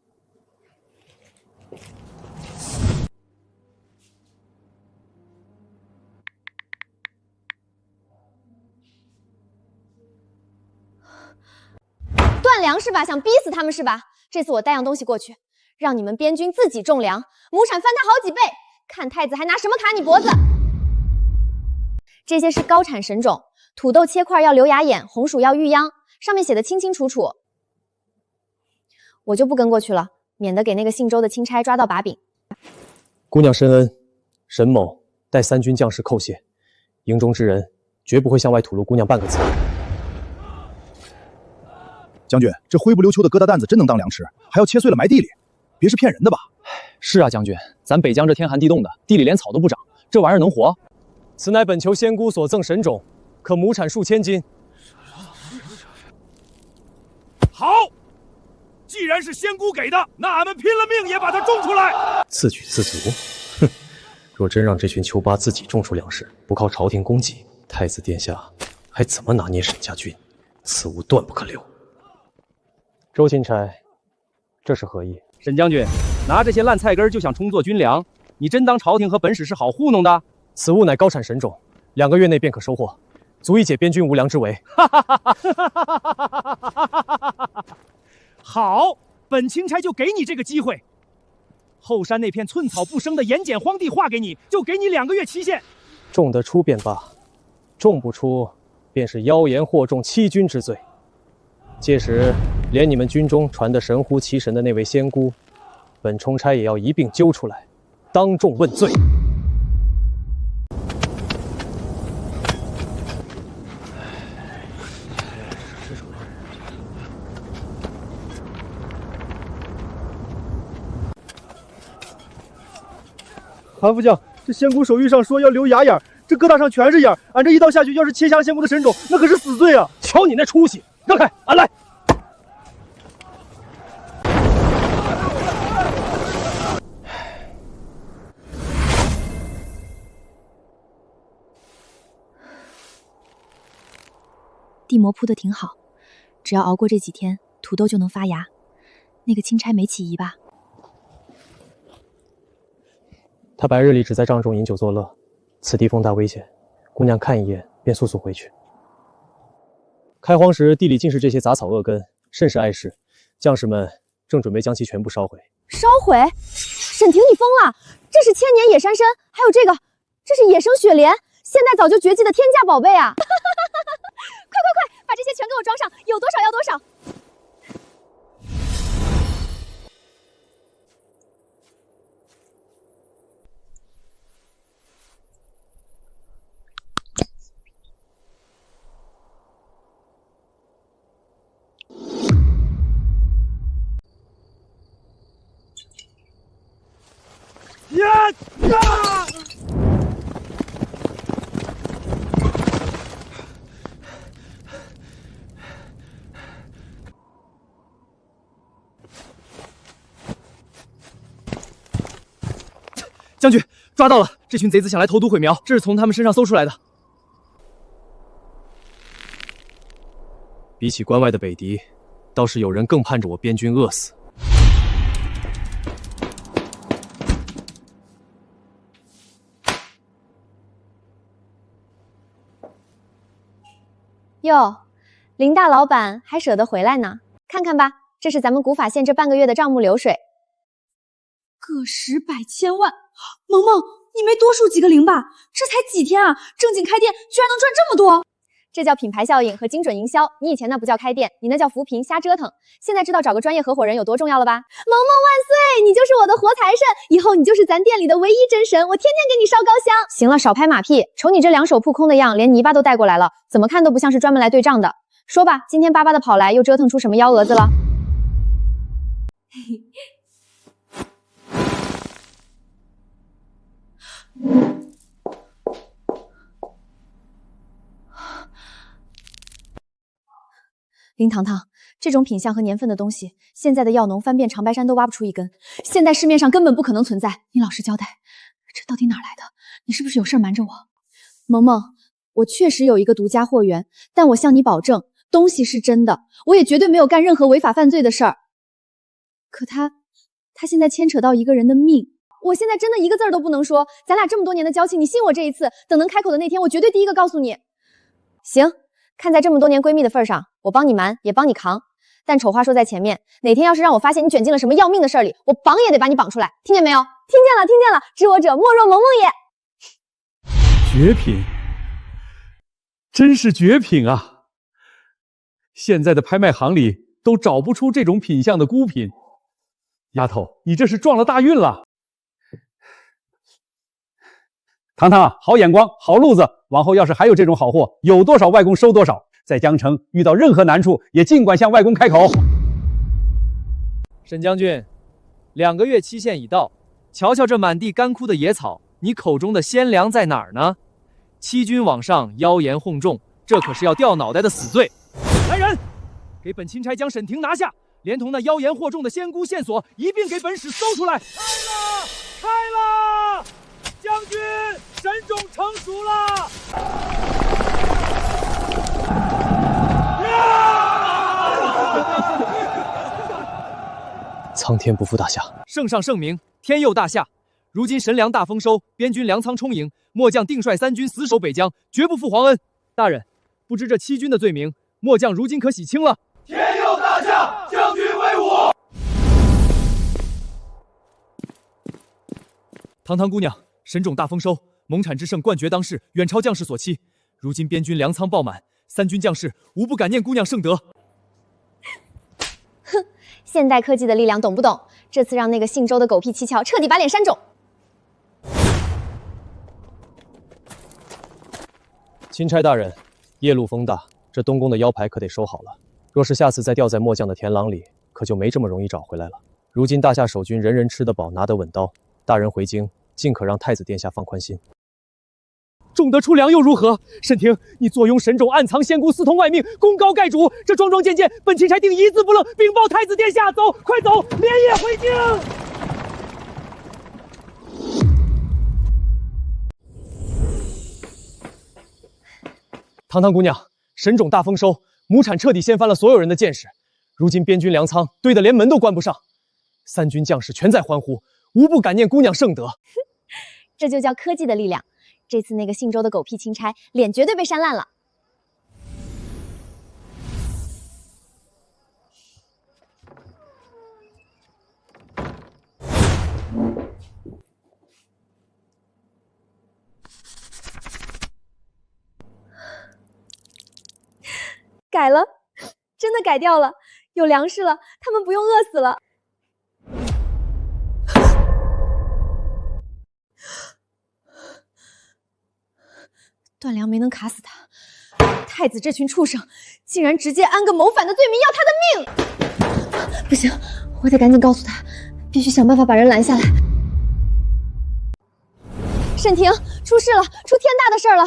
断粮是吧？想逼死他们是吧？这次我带样东西过去，让你们边军自己种粮，亩产翻他好几倍，看太子还拿什么卡你脖子。这些是高产神种，土豆切块要留牙眼，红薯要育秧，上面写的清清楚楚。我就不跟过去了，免得给那个姓周的钦差抓到把柄。姑娘深恩，沈某带3军将士叩谢，营中之人绝不会向外吐露姑娘半个字。将军，这灰不溜秋的疙瘩担子真能当粮吃，还要切碎了埋地里，别是骗人的吧？是啊，将军，咱北疆这天寒地冻的，地里连草都不长，这玩意儿能活？此乃本求仙姑所赠神种，可亩产数千斤。好，既然是仙姑给的，那俺们拼了命也把它种出来。自给自足？哼！若真让这群丘巴自己种出粮食，不靠朝廷供给，太子殿下还怎么拿捏沈家军？此物断不可留。周钦差，这是何意？沈将军，拿这些烂菜根就想充作军粮，你真当朝廷和本使是好糊弄的？此物乃高产神种，2个月内便可收获，足以解边军无粮之围。好，本钦差就给你这个机会。后山那片寸草不生的盐碱荒地划给你，就给你2个月期限。种得出便罢，种不出，便是妖言惑众欺君之罪。届时，连你们军中传得神乎其神的那位仙姑，本冲差也要一并揪出来，当众问罪。韩副将，这仙姑手谕上说要留牙眼，这疙瘩上全是眼，俺这一刀下去，要是切下了仙姑的神种，那可是死罪啊！瞧你那出息，让开，俺来。地膜铺得挺好，只要熬过这几天，土豆就能发芽。那个钦差没起疑吧？他白日里只在帐中饮酒作乐，此地风大危险，姑娘看一眼便速速回去。开荒时地里尽是这些杂草恶根，甚是碍事。将士们正准备将其全部烧毁。烧毁？沈婷，你疯了！这是千年野山参，还有这个，这是野生雪莲，现在早就绝迹的天价宝贝啊！快，把这些全给我装上，有多少要多少。将军，抓到了！这群贼子想来投毒毁苗，这是从他们身上搜出来的。比起关外的北敌，倒是有人更盼着我边军饿死。哟，林大老板还舍得回来呢？看看吧，这是咱们古法县这半个月的账目流水。个十百千万，萌萌，你没多数几个零吧？这才几天啊，正经开店居然能赚这么多！这叫品牌效应和精准营销。你以前那不叫开店，你那叫扶贫瞎折腾。现在知道找个专业合伙人有多重要了吧？萌萌万岁！你就是我的活财神，以后你就是咱店里的唯一真神，我天天给你烧高香。行了，少拍马屁，瞅你这两手扑空的样，连泥巴都带过来了，怎么看都不像是专门来对账的。说吧，今天巴巴的跑来，又折腾出什么幺蛾子了？林糖糖，这种品相和年份的东西，现在的药农翻遍长白山都挖不出一根，现在市面上根本不可能存在。你老实交代，这到底哪来的？你是不是有事瞒着我？萌萌，我确实有一个独家货源，但我向你保证，东西是真的，我也绝对没有干任何违法犯罪的事儿。可他现在牵扯到一个人的命，我现在真的一个字儿都不能说。咱俩这么多年的交情，你信我这一次，等能开口的那天，我绝对第一个告诉你。行。看在这么多年闺蜜的份上，我帮你瞒，也帮你扛。但丑话说在前面，哪天要是让我发现你卷进了什么要命的事儿里，我绑也得把你绑出来，听见没有？听见了，知我者莫若萌萌也。绝品，真是绝品啊！现在的拍卖行里都找不出这种品相的孤品。丫头，你这是撞了大运了。糖糖，好眼光，好路子，往后要是还有这种好货，有多少外公收多少。在江城遇到任何难处，也尽管向外公开口。沈将军，2个月期限已到，瞧瞧这满地干枯的野草，你口中的鲜粮在哪儿呢？欺君罔上，妖言哄众，这可是要掉脑袋的死罪。来人，给本钦差将沈婷拿下，连同那妖言惑众的仙姑线索一并给本使搜出来。开了！将军，沈种成熟了。苍天不负大夏，圣上圣明，天佑大夏。如今神粮大丰收，边军粮仓充盈，末将定率3军死守北疆，绝不负皇恩。大人，不知这欺君的罪名，末将如今可洗清了。天佑大夏，将军威武！堂堂姑娘，神种大丰收，蒙产之盛冠绝当世，远超将士所期。如今边军粮仓爆满，3军将士无不感念姑娘圣德。哼，现代科技的力量懂不懂？这次让那个姓周的狗屁七窍彻底把脸扇肿。钦差大人，夜路风大，这东宫的腰牌可得收好了。若是下次再掉在末将的田廊里，可就没这么容易找回来了。如今大夏守军人人吃得饱，拿得稳当，大人回京，尽可让太子殿下放宽心。种得出粮又如何？沈婷，你坐拥神种，暗藏仙姑，私通外命，功高盖主。这桩桩件件，本钦差定一字不漏，禀报太子殿下。走，快走，连夜回京。堂堂姑娘，神种大丰收，亩产彻底掀翻了所有人的见识。如今边军粮仓堆得连门都关不上，三军将士全在欢呼，无不感念姑娘圣德。这就叫科技的力量。这次那个信州的狗屁钦差，脸绝对被扇烂了。改了，真的改掉了，有粮食了，他们不用饿死了。段良没能卡死他，太子这群畜生竟然直接安个谋反的罪名要他的命！不行，我得赶紧告诉他，必须想办法把人拦下来。沈婷，出事了，出天大的事儿了！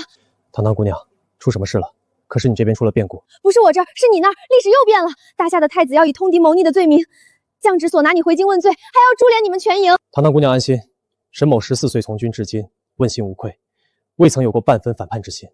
堂堂姑娘，出什么事了？可是你这边出了变故。不是我这儿，是你那儿，历史又变了。大夏的太子要以通敌谋逆的罪名，降旨所拿你回京问罪，还要株连你们全营。堂堂姑娘安心，沈某14岁从军至今，问心无愧，未曾有过半分反叛之心。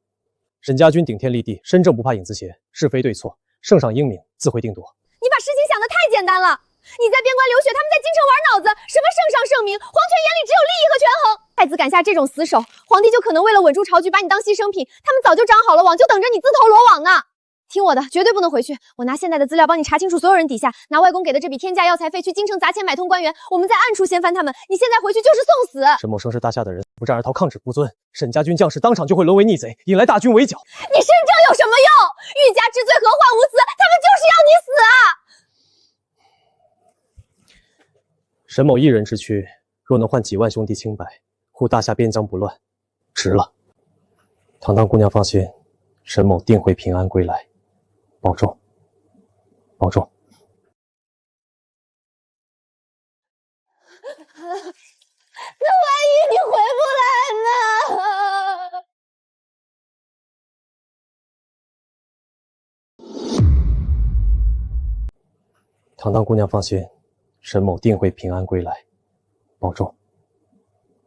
沈家军顶天立地，身正不怕影子斜，是非对错，圣上英明，自会定夺。你把事情想得太简单了。你在边关流血，他们在京城玩脑子，什么圣上圣明，皇权眼里只有利益和权衡。太子敢下这种死手，皇帝就可能为了稳住朝局，把你当牺牲品。他们早就张好了网，就等着你自投罗网呢。听我的，绝对不能回去。我拿现在的资料帮你查清楚所有人底下，拿外公给的这笔天价药材费去京城砸钱买通官员，我们在暗处掀翻他们。你现在回去就是送死。沈某生是大夏的人，不战而逃，抗旨不遵，沈家军将士当场就会沦为逆贼，引来大军围剿。你身正有什么用？欲加之罪，何患无辞？他们就是要你死啊！沈某一人之躯，若能换几万兄弟清白，护大夏边疆不乱，值了。堂堂姑娘放心，沈某定会平安归来，保重，保重。那万一你回不来呢？堂堂姑娘放心，沈某定会平安归来，保重，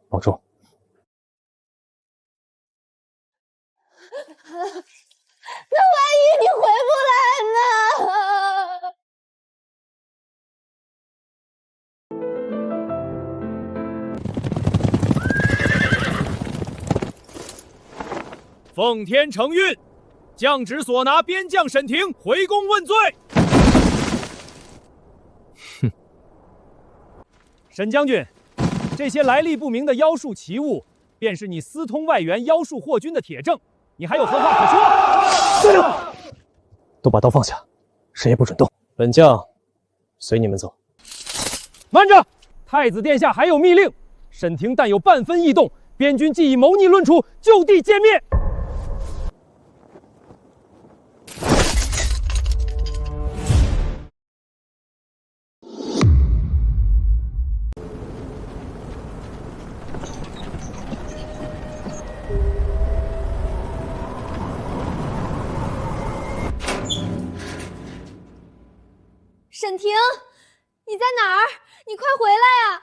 保重。那万一你回不来呢？奉天承运，降旨所拿边将沈婷回宫问罪。哼，沈将军，这些来历不明的妖术奇物，便是你私通外援、妖术祸军的铁证。你还有何话可说？都把刀放下，谁也不准动。本将随你们走。慢着！太子殿下还有密令，沈婷但有半分异动，边军即以谋逆论处，就地歼灭。沈婷，你在哪儿？你快回来啊！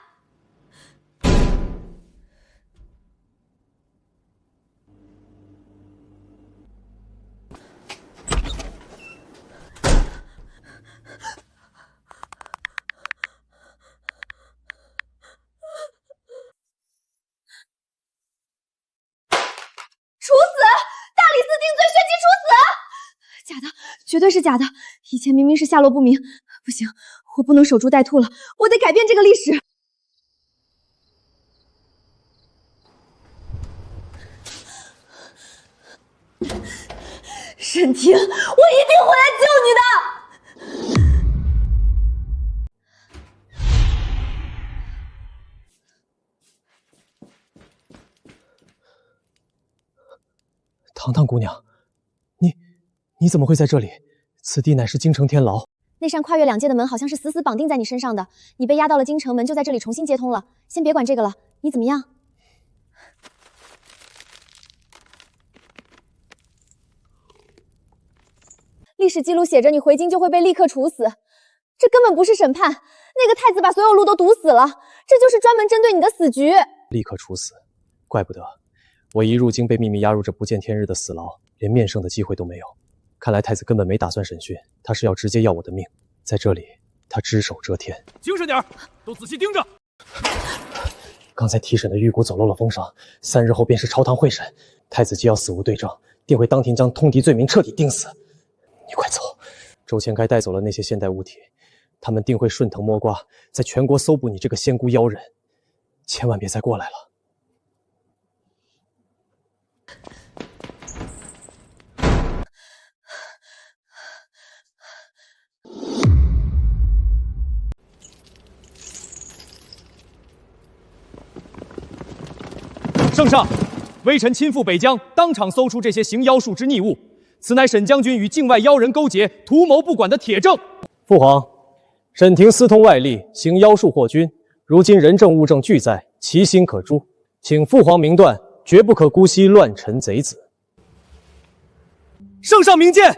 处死！大理寺定罪，血祭处死！假的，绝对是假的。以前明明是下落不明。不行，我不能守株待兔了，我得改变这个历史。沈婷，我一定会来救你的。堂堂姑娘，你怎么会在这里？此地乃是京城天牢。那扇跨越2界的门好像是死死绑定在你身上的，你被压到了京城门，就在这里重新接通了。先别管这个了，你怎么样？历史记录写着你回京就会被立刻处死，这根本不是审判。那个太子把所有路都堵死了，这就是专门针对你的死局。立刻处死，怪不得我一入京被秘密押入这不见天日的死牢，连面圣的机会都没有。看来太子根本没打算审讯，他是要直接要我的命。在这里，他只手遮天。精神点，都仔细盯着。刚才提审的玉骨走漏了风声，3日后便是朝堂会审，太子既要死无对证，定会当庭将通敌罪名彻底定死。你快走！周千开带走了那些现代物体，他们定会顺藤摸瓜，在全国搜捕你这个仙姑妖人，千万别再过来了。圣上，微臣亲赴北疆，当场搜出这些行妖术之逆物，此乃沈将军与境外妖人勾结、图谋不管的铁证。父皇，沈廷私通外力，行妖术祸君，如今人证物证俱在，其心可诛，请父皇明断，绝不可姑息乱臣贼子。圣上明鉴，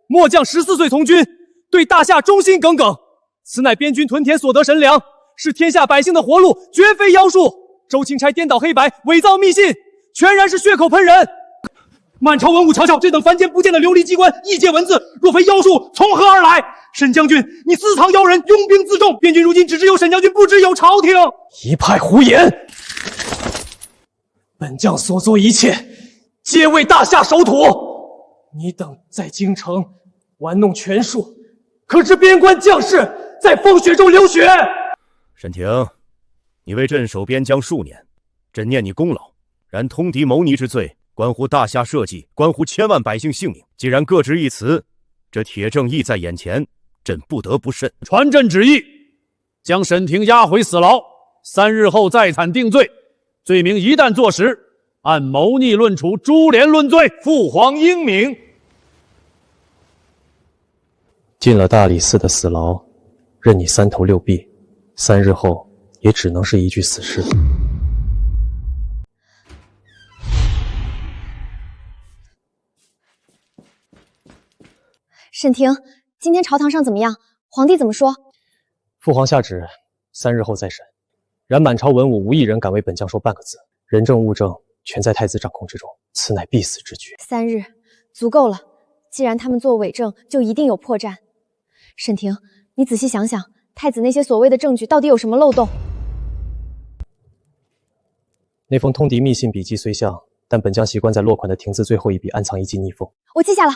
末将14岁从军，对大夏忠心耿耿，此乃边军屯田所得神粮，是天下百姓的活路，绝非妖术。周钦差颠倒黑白，伪造密信，全然是血口喷人。满朝文武瞧瞧，这等凡间不见的琉璃机关、异界文字，若非妖术，从何而来？沈将军，你私藏妖人，拥兵自重，边军如今只知有沈将军，不知有朝廷。一派胡言！本将所做一切，皆为大夏守土。你等在京城玩弄权术，可知边关将士在风雪中流血？沈廷，你为镇守边疆数年，朕念你功劳。然通敌谋逆之罪，关乎大夏社稷，关乎千万百姓性命。既然各执一词，这铁证亦在眼前，朕不得不慎。传朕旨意，将沈廷押回死牢，3日后再产定罪。罪名一旦坐实，按谋逆论处，株连论罪。父皇英明。进了大理寺的死牢，任你3头6臂，3日后也只能是一具死尸。沈廷，今天朝堂上怎么样？皇帝怎么说？父皇下旨，3日后再审。然满朝文武无一人敢为本将说半个字，人证物证全在太子掌控之中，此乃必死之举。3日足够了，既然他们做伪证，就一定有破绽。沈廷，你仔细想想，太子那些所谓的证据到底有什么漏洞？那封通敌密信笔迹虽像，但本将习惯在落款的廷字最后一笔暗藏一记逆锋。我记下了。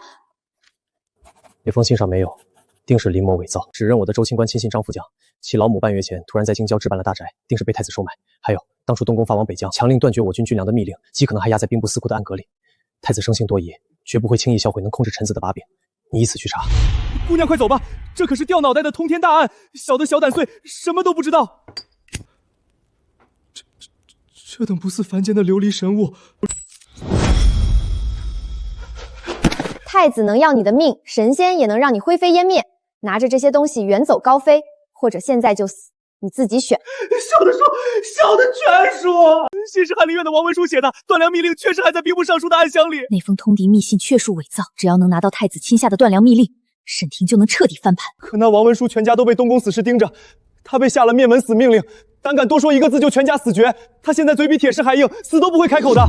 那封信上没有，定是临摹伪造。指认我的周清官亲信张副将，其老母半月前突然在京郊置办了大宅，定是被太子收买。还有当初东宫发往北疆，强令断绝我军军粮的密令，极可能还压在兵部司库的暗格里。太子生性多疑，绝不会轻易销毁能控制臣子的把柄。你以此去查。姑娘快走吧，这可是掉脑袋的通天大案，小的小胆碎，什么都不知道。这等不似凡间的琉璃神物。太子能要你的命，神仙也能让你灰飞烟灭。拿着这些东西远走高飞，或者现在就死，你自己选。小的说，小的全说。信是翰林院的王文书写的，断粮密令确实还在兵部尚书的暗箱里。那封通敌密信确属伪造，只要能拿到太子亲下的断粮密令，沈廷就能彻底翻盘。可那王文书全家都被东宫死士盯着，他被下了灭门死命令，胆敢多说一个字就全家死绝。他现在嘴比铁石还硬，死都不会开口的。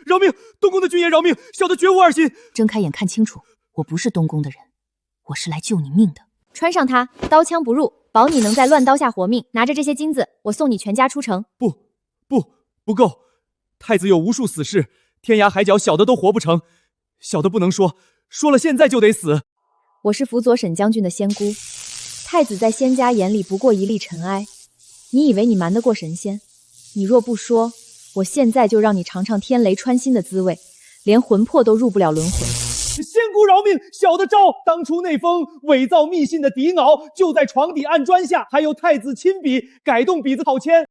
饶命！东宫的军爷饶命！小的绝无二心。睁开眼看清楚，我不是东宫的人，我是来救你命的。穿上它，刀枪不入，保你能在乱刀下活命。拿着这些金子，我送你全家出城。不够！太子有无数死士，天涯海角小的都活不成，小的不能说，说了现在就得死。我是辅佐沈将军的仙姑，太子在仙家眼里不过一粒尘埃。你以为你瞒得过神仙？你若不说，我现在就让你尝尝天雷穿心的滋味，连魂魄都入不了轮回。仙姑饶命！小的招，当初那封伪造密信的底稿就在床底暗砖下，还有太子亲笔改动笔字好签。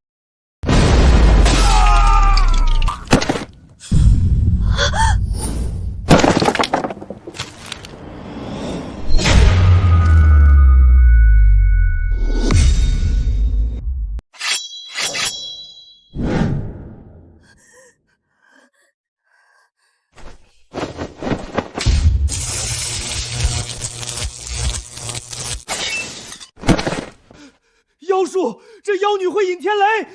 妖术，这妖女会引天雷。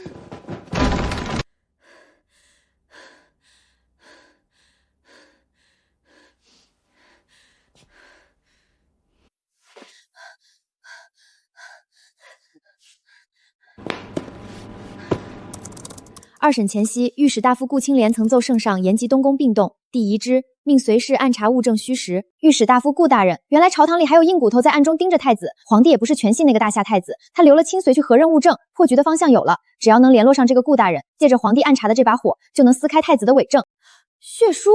二审前夕，御史大夫顾清廉曾奏圣上严及东宫并动，帝疑之，命随侍暗查物证虚实。御史大夫顾大人，原来朝堂里还有硬骨头在暗中盯着太子，皇帝也不是全信那个大夏太子，他留了亲随去核认物证，破局的方向有了，只要能联络上这个顾大人，借着皇帝暗查的这把火，就能撕开太子的伪证。血书，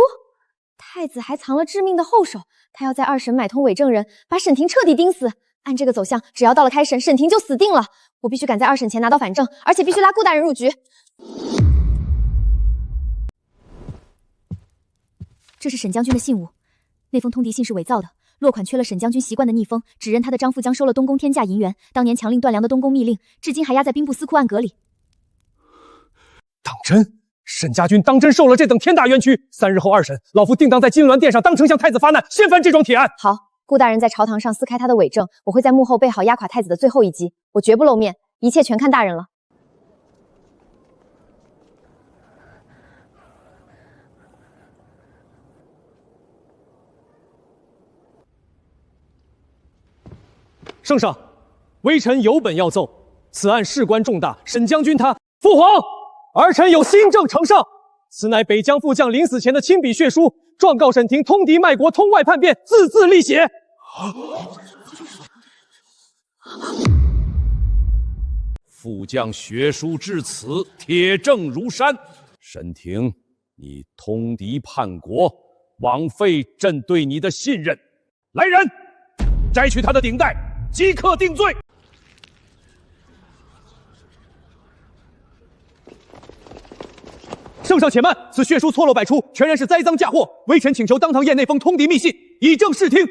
太子还藏了致命的后手，他要在二审买通伪证人，把沈婷彻底盯死。按这个走向，只要到了开审，沈婷就死定了。我必须赶在二审前拿到反证，而且必须拉顾大人入局。这是沈将军的信物，那封通敌信是伪造的，落款缺了沈将军习惯的逆风，指认他的张父将收了东宫天价银元，当年强令断粮的东宫密令，至今还压在兵部司库暗格里。当真？沈家军当真受了这等天大冤屈？3日后二审，老夫定当在金銮殿上当丞相太子发难，掀翻这桩铁案。好，顾大人在朝堂上撕开他的伪证，我会在幕后备好压垮太子的最后一击，我绝不露面，一切全看大人了。圣上，微臣有本要奏，此案事关重大，沈将军他父皇，儿臣有新政呈上，此乃北疆副将临死前的亲笔血书，状告沈婷通敌卖国，通外叛变，字字立血。副将血书至此，铁证如山。沈婷，你通敌叛国，枉费朕对你的信任。来人，摘取他的顶戴，即刻定罪。圣上且慢，此血书错漏百出，全然是栽赃嫁祸。微臣请求当堂验那封通敌密信，以正视听。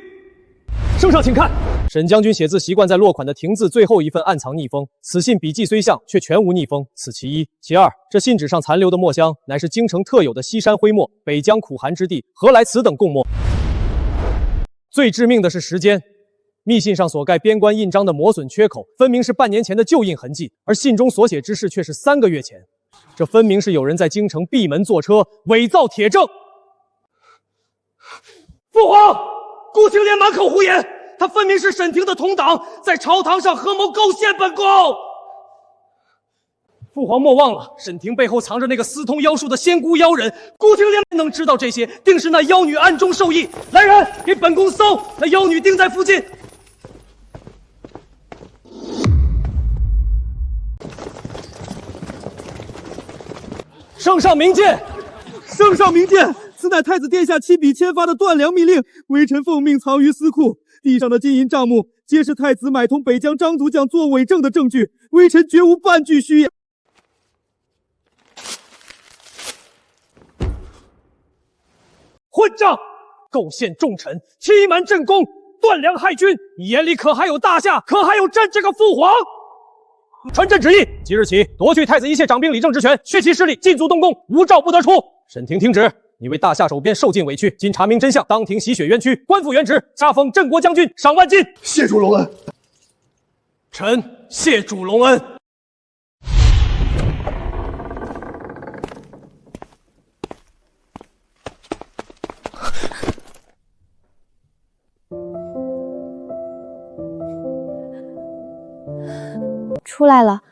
圣上请看，沈将军写字习惯在落款的亭字最后一份暗藏逆封，此信笔迹虽像，却全无逆封，此其一。其二，这信纸上残留的墨香，乃是京城特有的西山灰墨，北疆苦寒之地，何来此等贡墨？最致命的是时间。密信上所盖边关印章的磨损缺口，分明是半年前的旧印痕迹，而信中所写之事却是3个月前。这分明是有人在京城闭门坐车，伪造铁证。父皇，顾清廉满口胡言，他分明是沈婷的同党，在朝堂上合谋构陷本宫。父皇莫忘了，沈婷背后藏着那个私通妖术的仙姑妖人，顾清廉能知道这些，定是那妖女暗中授意。来人，给本宫搜，那妖女定在附近。圣上明鉴，圣上明鉴，此乃太子殿下亲笔签发的断粮密令，微臣奉命藏于司库。地上的金银账目，皆是太子买通北疆张族将作伪证的证据，微臣绝无半句虚言。混账！构陷重臣，欺瞒朕宫，断粮害君，你眼里可还有大夏？可还有朕这个父皇？传朕旨意，即日起夺去太子一切掌兵理政之权，削其势力，禁足东宫，无诏不得出。沈婷听旨，你为大夏守边受尽委屈，今查明真相，当庭洗雪冤屈，官复原职，加封镇国将军，赏万金。谢主隆恩。臣谢主隆恩。出来了，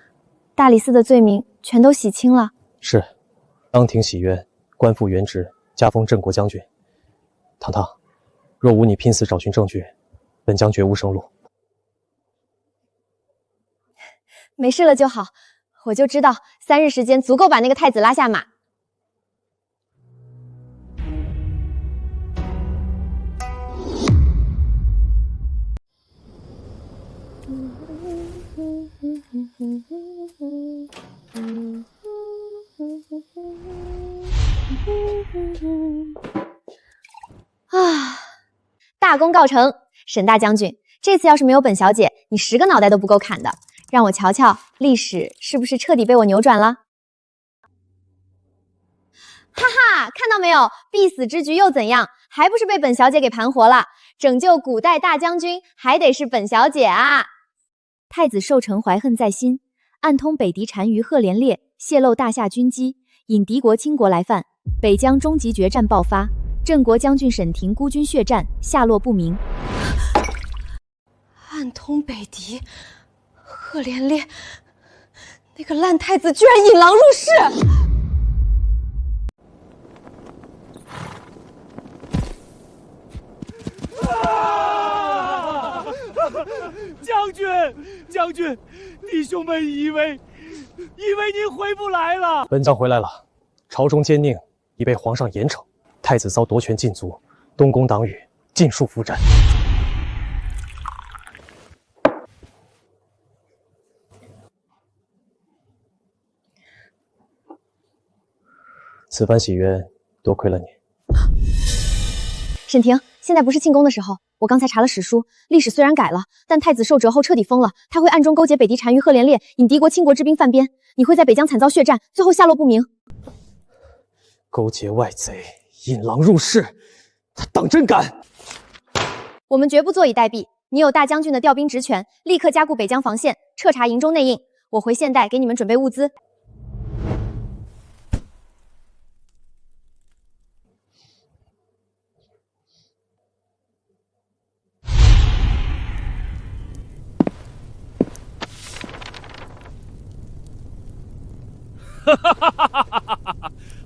大理寺的罪名全都洗清了。是，当庭洗冤，官复原职，加封镇国将军。堂堂，若无你拼死找寻证据，本将绝无生路。没事了就好，我就知道3日时间足够把那个太子拉下马。啊，大功告成，沈大将军，这次要是没有本小姐，你10个脑袋都不够砍的。让我瞧瞧，历史是不是彻底被我扭转了？哈哈，看到没有，必死之局又怎样？还不是被本小姐给盘活了？拯救古代大将军，还得是本小姐啊！太子寿成怀恨在心，暗通北敌单于赫连烈，泄露大夏军机，引敌国倾国来犯，北疆终极决战爆发，镇国将军沈婷孤军血战，下落不明。暗通北敌，赫连烈，那个烂太子居然引狼入室！将军，弟兄们以为您回不来了。本将回来了，朝中奸佞已被皇上严惩，太子遭夺权禁足，东宫党羽尽数伏斩。此番喜悦多亏了你。沈婷，现在不是庆功的时候。我刚才查了史书，历史虽然改了，但太子受折后彻底疯了，他会暗中勾结北狄单于赫连烈，引敌国倾国之兵犯边。你会在北疆惨遭血战，最后下落不明。勾结外贼，引狼入室，他当真敢？我们绝不坐以待毙。你有大将军的调兵职权，立刻加固北疆防线，彻查营中内应。我回现代给你们准备物资。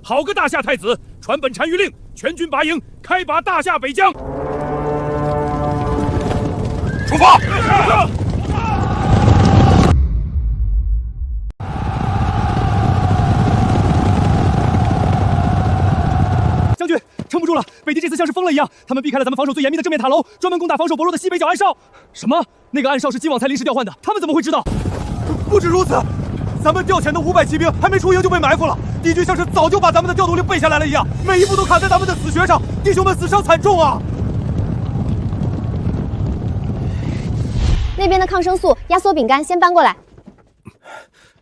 好个大夏太子！传本单于令，全军拔营，开拔大夏北疆。出发！将军，撑不住了！北狄这次像是疯了一样，他们避开了咱们防守最严密的正面塔楼，专门攻打防守薄弱的西北角暗哨。什么？那个暗哨是今晚才临时调换的，他们怎么会知道？不止如此。咱们调遣的500骑兵还没出营就被埋伏了，敌军像是早就把咱们的调度令背下来了一样，每一步都卡在咱们的死穴上，弟兄们死伤惨重啊！那边的抗生素、压缩饼干先搬过来。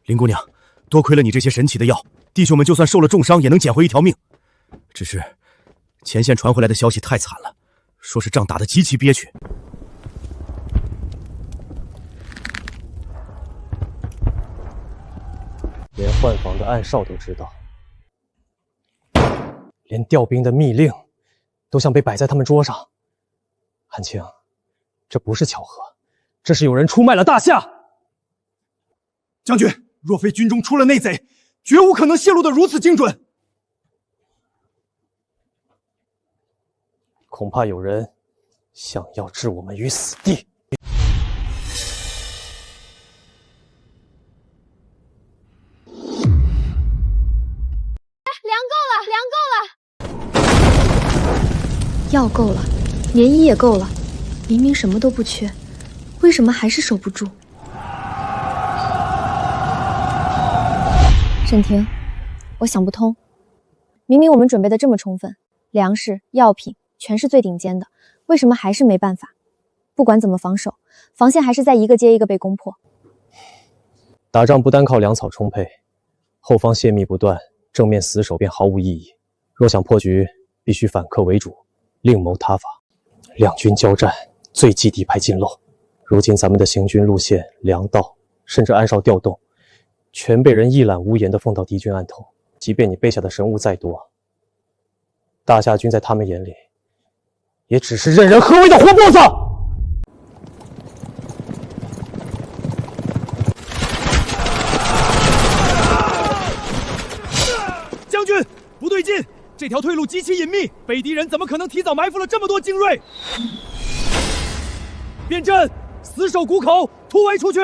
林姑娘，多亏了你这些神奇的药，弟兄们就算受了重伤也能捡回一条命。只是前线传回来的消息太惨了，说是仗打得极其憋屈。连换防的暗哨都知道，连调兵的密令都像被摆在他们桌上。韩青，这不是巧合，这是有人出卖了大夏。将军，若非军中出了内贼，绝无可能泄露得如此精准。恐怕有人想要置我们于死地。药够了，棉衣也够了，明明什么都不缺，为什么还是守不住？沈婷，我想不通，明明我们准备的这么充分，粮食、药品全是最顶尖的，为什么还是没办法？不管怎么防守，防线还是在一个接一个被攻破。打仗不单靠粮草充沛，后方泄密不断，正面死守便毫无意义。若想破局，必须反客为主，另谋他法。两军交战，最忌敌派进漏。如今咱们的行军路线、粮道，甚至暗哨调动，全被人一览无遗地放到敌军案头。即便你备下的神物再多，大夏军在他们眼里，也只是任人何为的活脖子。将军，不对劲！这条退路极其隐秘，北狄人怎么可能提早埋伏了这么多精锐？变阵，死守谷口，突围出去！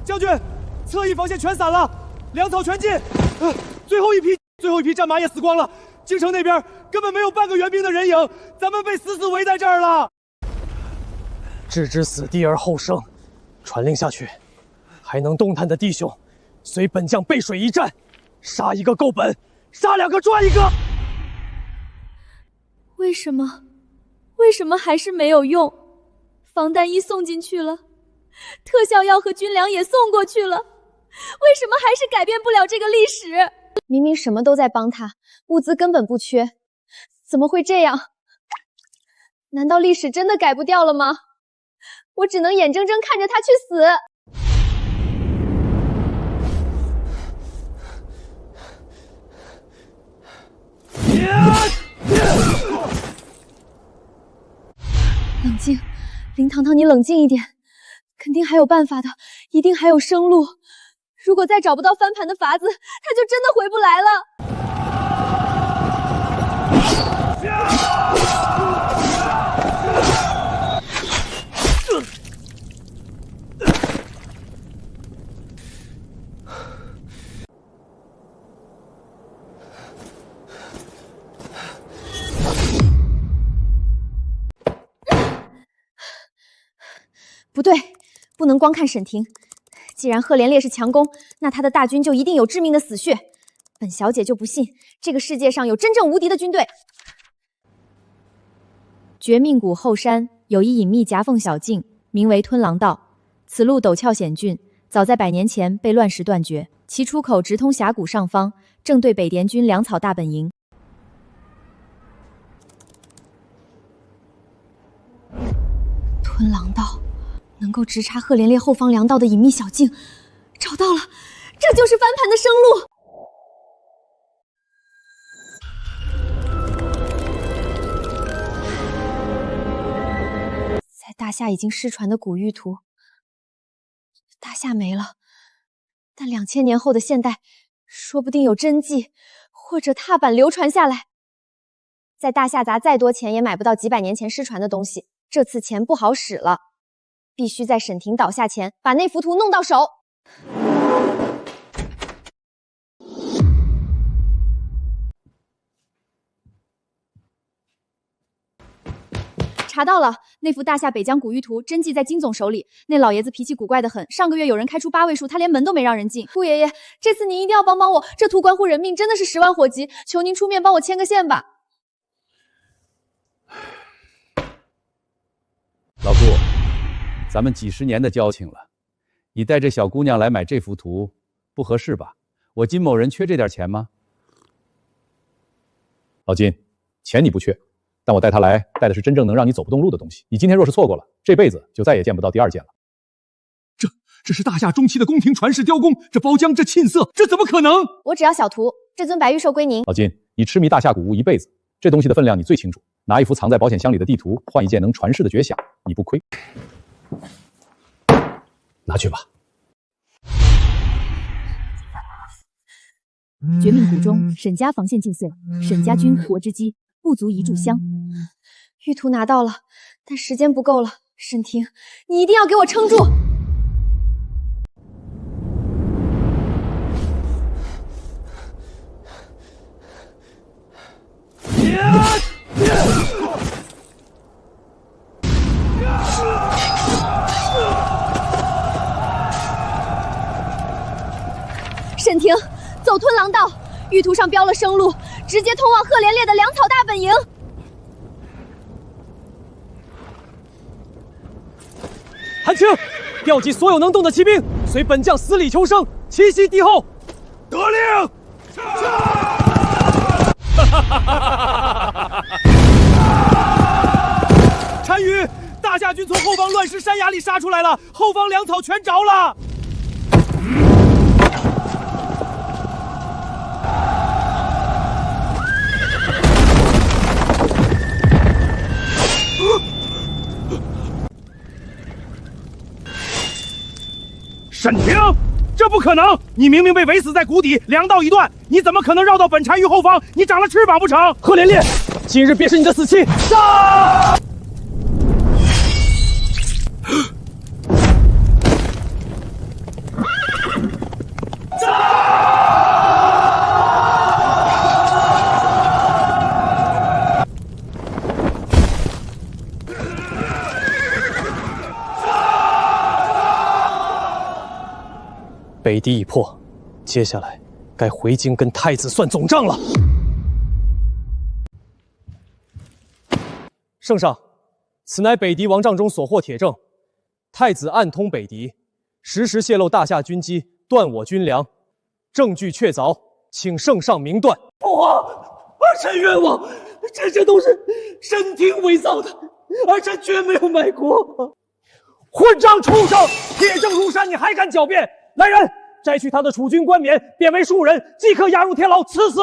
将军，侧翼防线全散了，粮草全尽，最后一批战马也死光了。京城那边根本没有半个援兵的人影，咱们被死死围在这儿了。置之死地而后生，传令下去，还能动弹的弟兄，随本将背水一战，杀一个够本，杀两个赚一个。为什么还是没有用？防弹衣送进去了，特效药和军粮也送过去了，为什么还是改变不了这个历史？明明什么都在帮他，物资根本不缺，怎么会这样？难道历史真的改不掉了吗？我只能眼睁睁看着他去死。冷静，林糖糖，你冷静一点，肯定还有办法的，一定还有生路。如果再找不到翻盘的法子，他就真的回不来了。不对，不能光看沈婷。既然赫连烈是强攻，那他的大军就一定有致命的死穴。本小姐就不信这个世界上有真正无敌的军队。绝命谷后山有一隐秘夹缝小径，名为吞狼道。此路陡峭险峻，早在100年前被乱石断绝，其出口直通峡谷上方，正对北滇军粮草大本营。吞狼道。能够直插赫连烈后方粮道的隐秘小径，找到了，这就是翻盘的生路。在大夏已经失传的古玉图，大夏没了，但2000年后的现代，说不定有真迹或者拓版流传下来。在大夏砸再多钱也买不到几百年前失传的东西，这次钱不好使了。必须在沈婷倒下前把那幅图弄到手。查到了，那幅大夏北疆古玉图真迹在金总手里。那老爷子脾气古怪得很，上个月有人开出8位数，他连门都没让人进。顾爷爷，这次您一定要帮帮我，这图关乎人命，真的是10万火急，求您出面帮我牵个线吧。老顾。咱们几10年的交情了，你带着小姑娘来买这幅图，不合适吧？我金某人缺这点钱吗？老金，钱你不缺，但我带她来，带的是真正能让你走不动路的东西。你今天若是错过了，这辈子就再也见不到第2件了。这是大夏中期的宫廷传世雕工，这包浆，这沁色，这怎么可能？我只要小图，这尊白玉兽归您。老金，你痴迷大夏古物一辈子，这东西的分量你最清楚。拿一幅藏在保险箱里的地图，换一件能传世的绝响，你不亏。拿去吧。绝命谷中，沈家防线尽碎，沈家军国之基不足一炷香。玉图拿到了，但时间不够了。沈婷，你一定要给我撑住！沈婷，走吞狼道，玉图上标了生路，直接通往赫连烈的粮草大本营。韩青，调集所有能动的骑兵，随本将死里求生，奇袭敌后。得令。单于，大夏军从后方乱石山崖里杀出来了，后方粮草全着了。沈婷，这不可能！你明明被围死在谷底，粮道已断，你怎么可能绕到本单于后方？你长了翅膀不成？赫连烈，今日便是你的死期！杀！北敌已破，接下来该回京跟太子算总账了。圣上，此乃北敌王帐中所获铁证，太子暗通北敌，实时泄露大夏军机，断我军粮，证据确凿，请圣上明断。父皇，儿臣冤枉，这些都是沈婷伪造的，儿臣绝没有买过。混账畜生！铁证如山，你还敢狡辩？来人，摘去他的储军冠冕，贬为庶人，即刻押入天牢，赐死！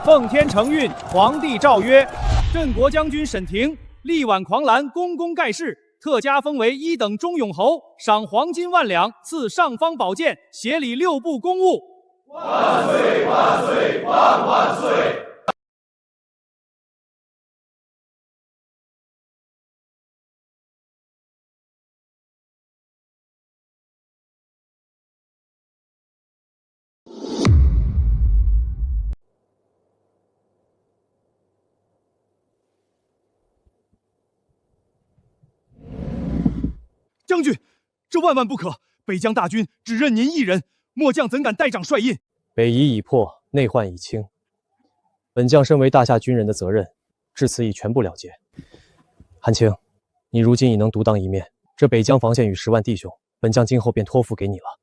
奉天承运，皇帝诏曰：镇国将军沈庭力挽狂澜，功功盖世，特加封为1等中勇侯，赏黄金1万两，赐尚方宝剑，协理6部公务。万岁万岁万万岁！将军，这万万不可！北疆大军只认您一人，末将怎敢代长帅印？北夷已破，内患已清，本将身为大夏军人的责任，至此已全部了结。韩青，你如今已能独当一面，这北疆防线与10万弟兄，本将今后便托付给你了。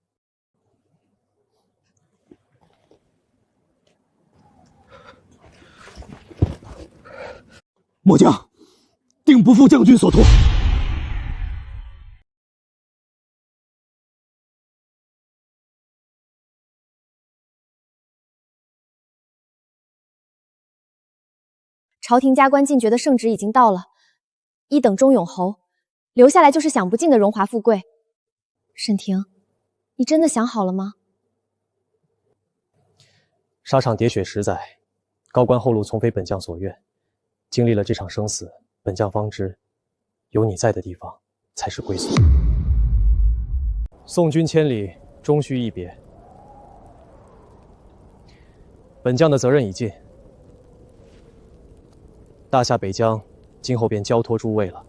末将定不负将军所托。朝廷加官进爵的圣旨已经到了，1等中勇侯，留下来就是享不尽的荣华富贵。沈庭，你真的想好了吗？沙场喋血10载，高官厚禄从非本将所愿。经历了这场生死，本将方知，有你在的地方才是归宿。送君千里，终须一别。本将的责任已尽，大夏北疆今后便交托诸位了。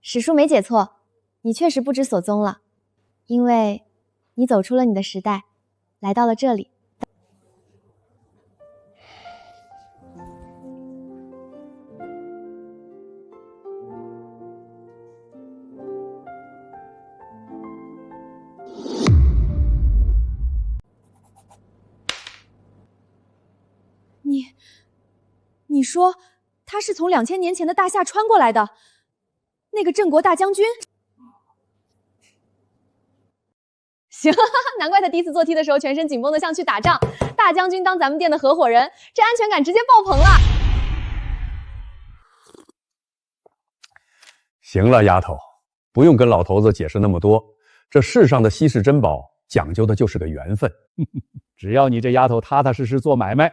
史书没解错，你确实不知所踪了，因为你走出了你的时代，来到了这里。你说他是从2000年前的大夏穿过来的？那个镇国大将军？行，难怪他第一次做梯的时候全身紧绷的像去打仗。大将军当咱们店的合伙人，这安全感直接爆棚了。行了，丫头，不用跟老头子解释那么多。这世上的稀世珍宝，讲究的就是个缘分。只要你这丫头踏踏实实做买卖，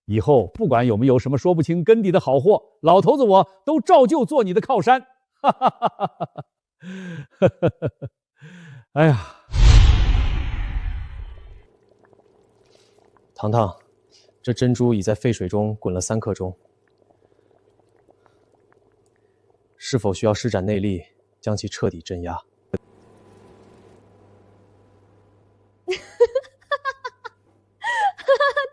以后不管有没有什么说不清根底的好货，老头子我都照旧做你的靠山。哈哈哈哈哈！哎呀，糖糖，这珍珠已在沸水中滚了3刻钟，是否需要施展内力将其彻底镇压？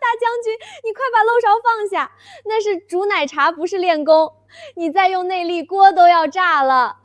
大将军，你快把漏勺放下，那是煮奶茶，不是练功。你再用内力，锅都要炸了。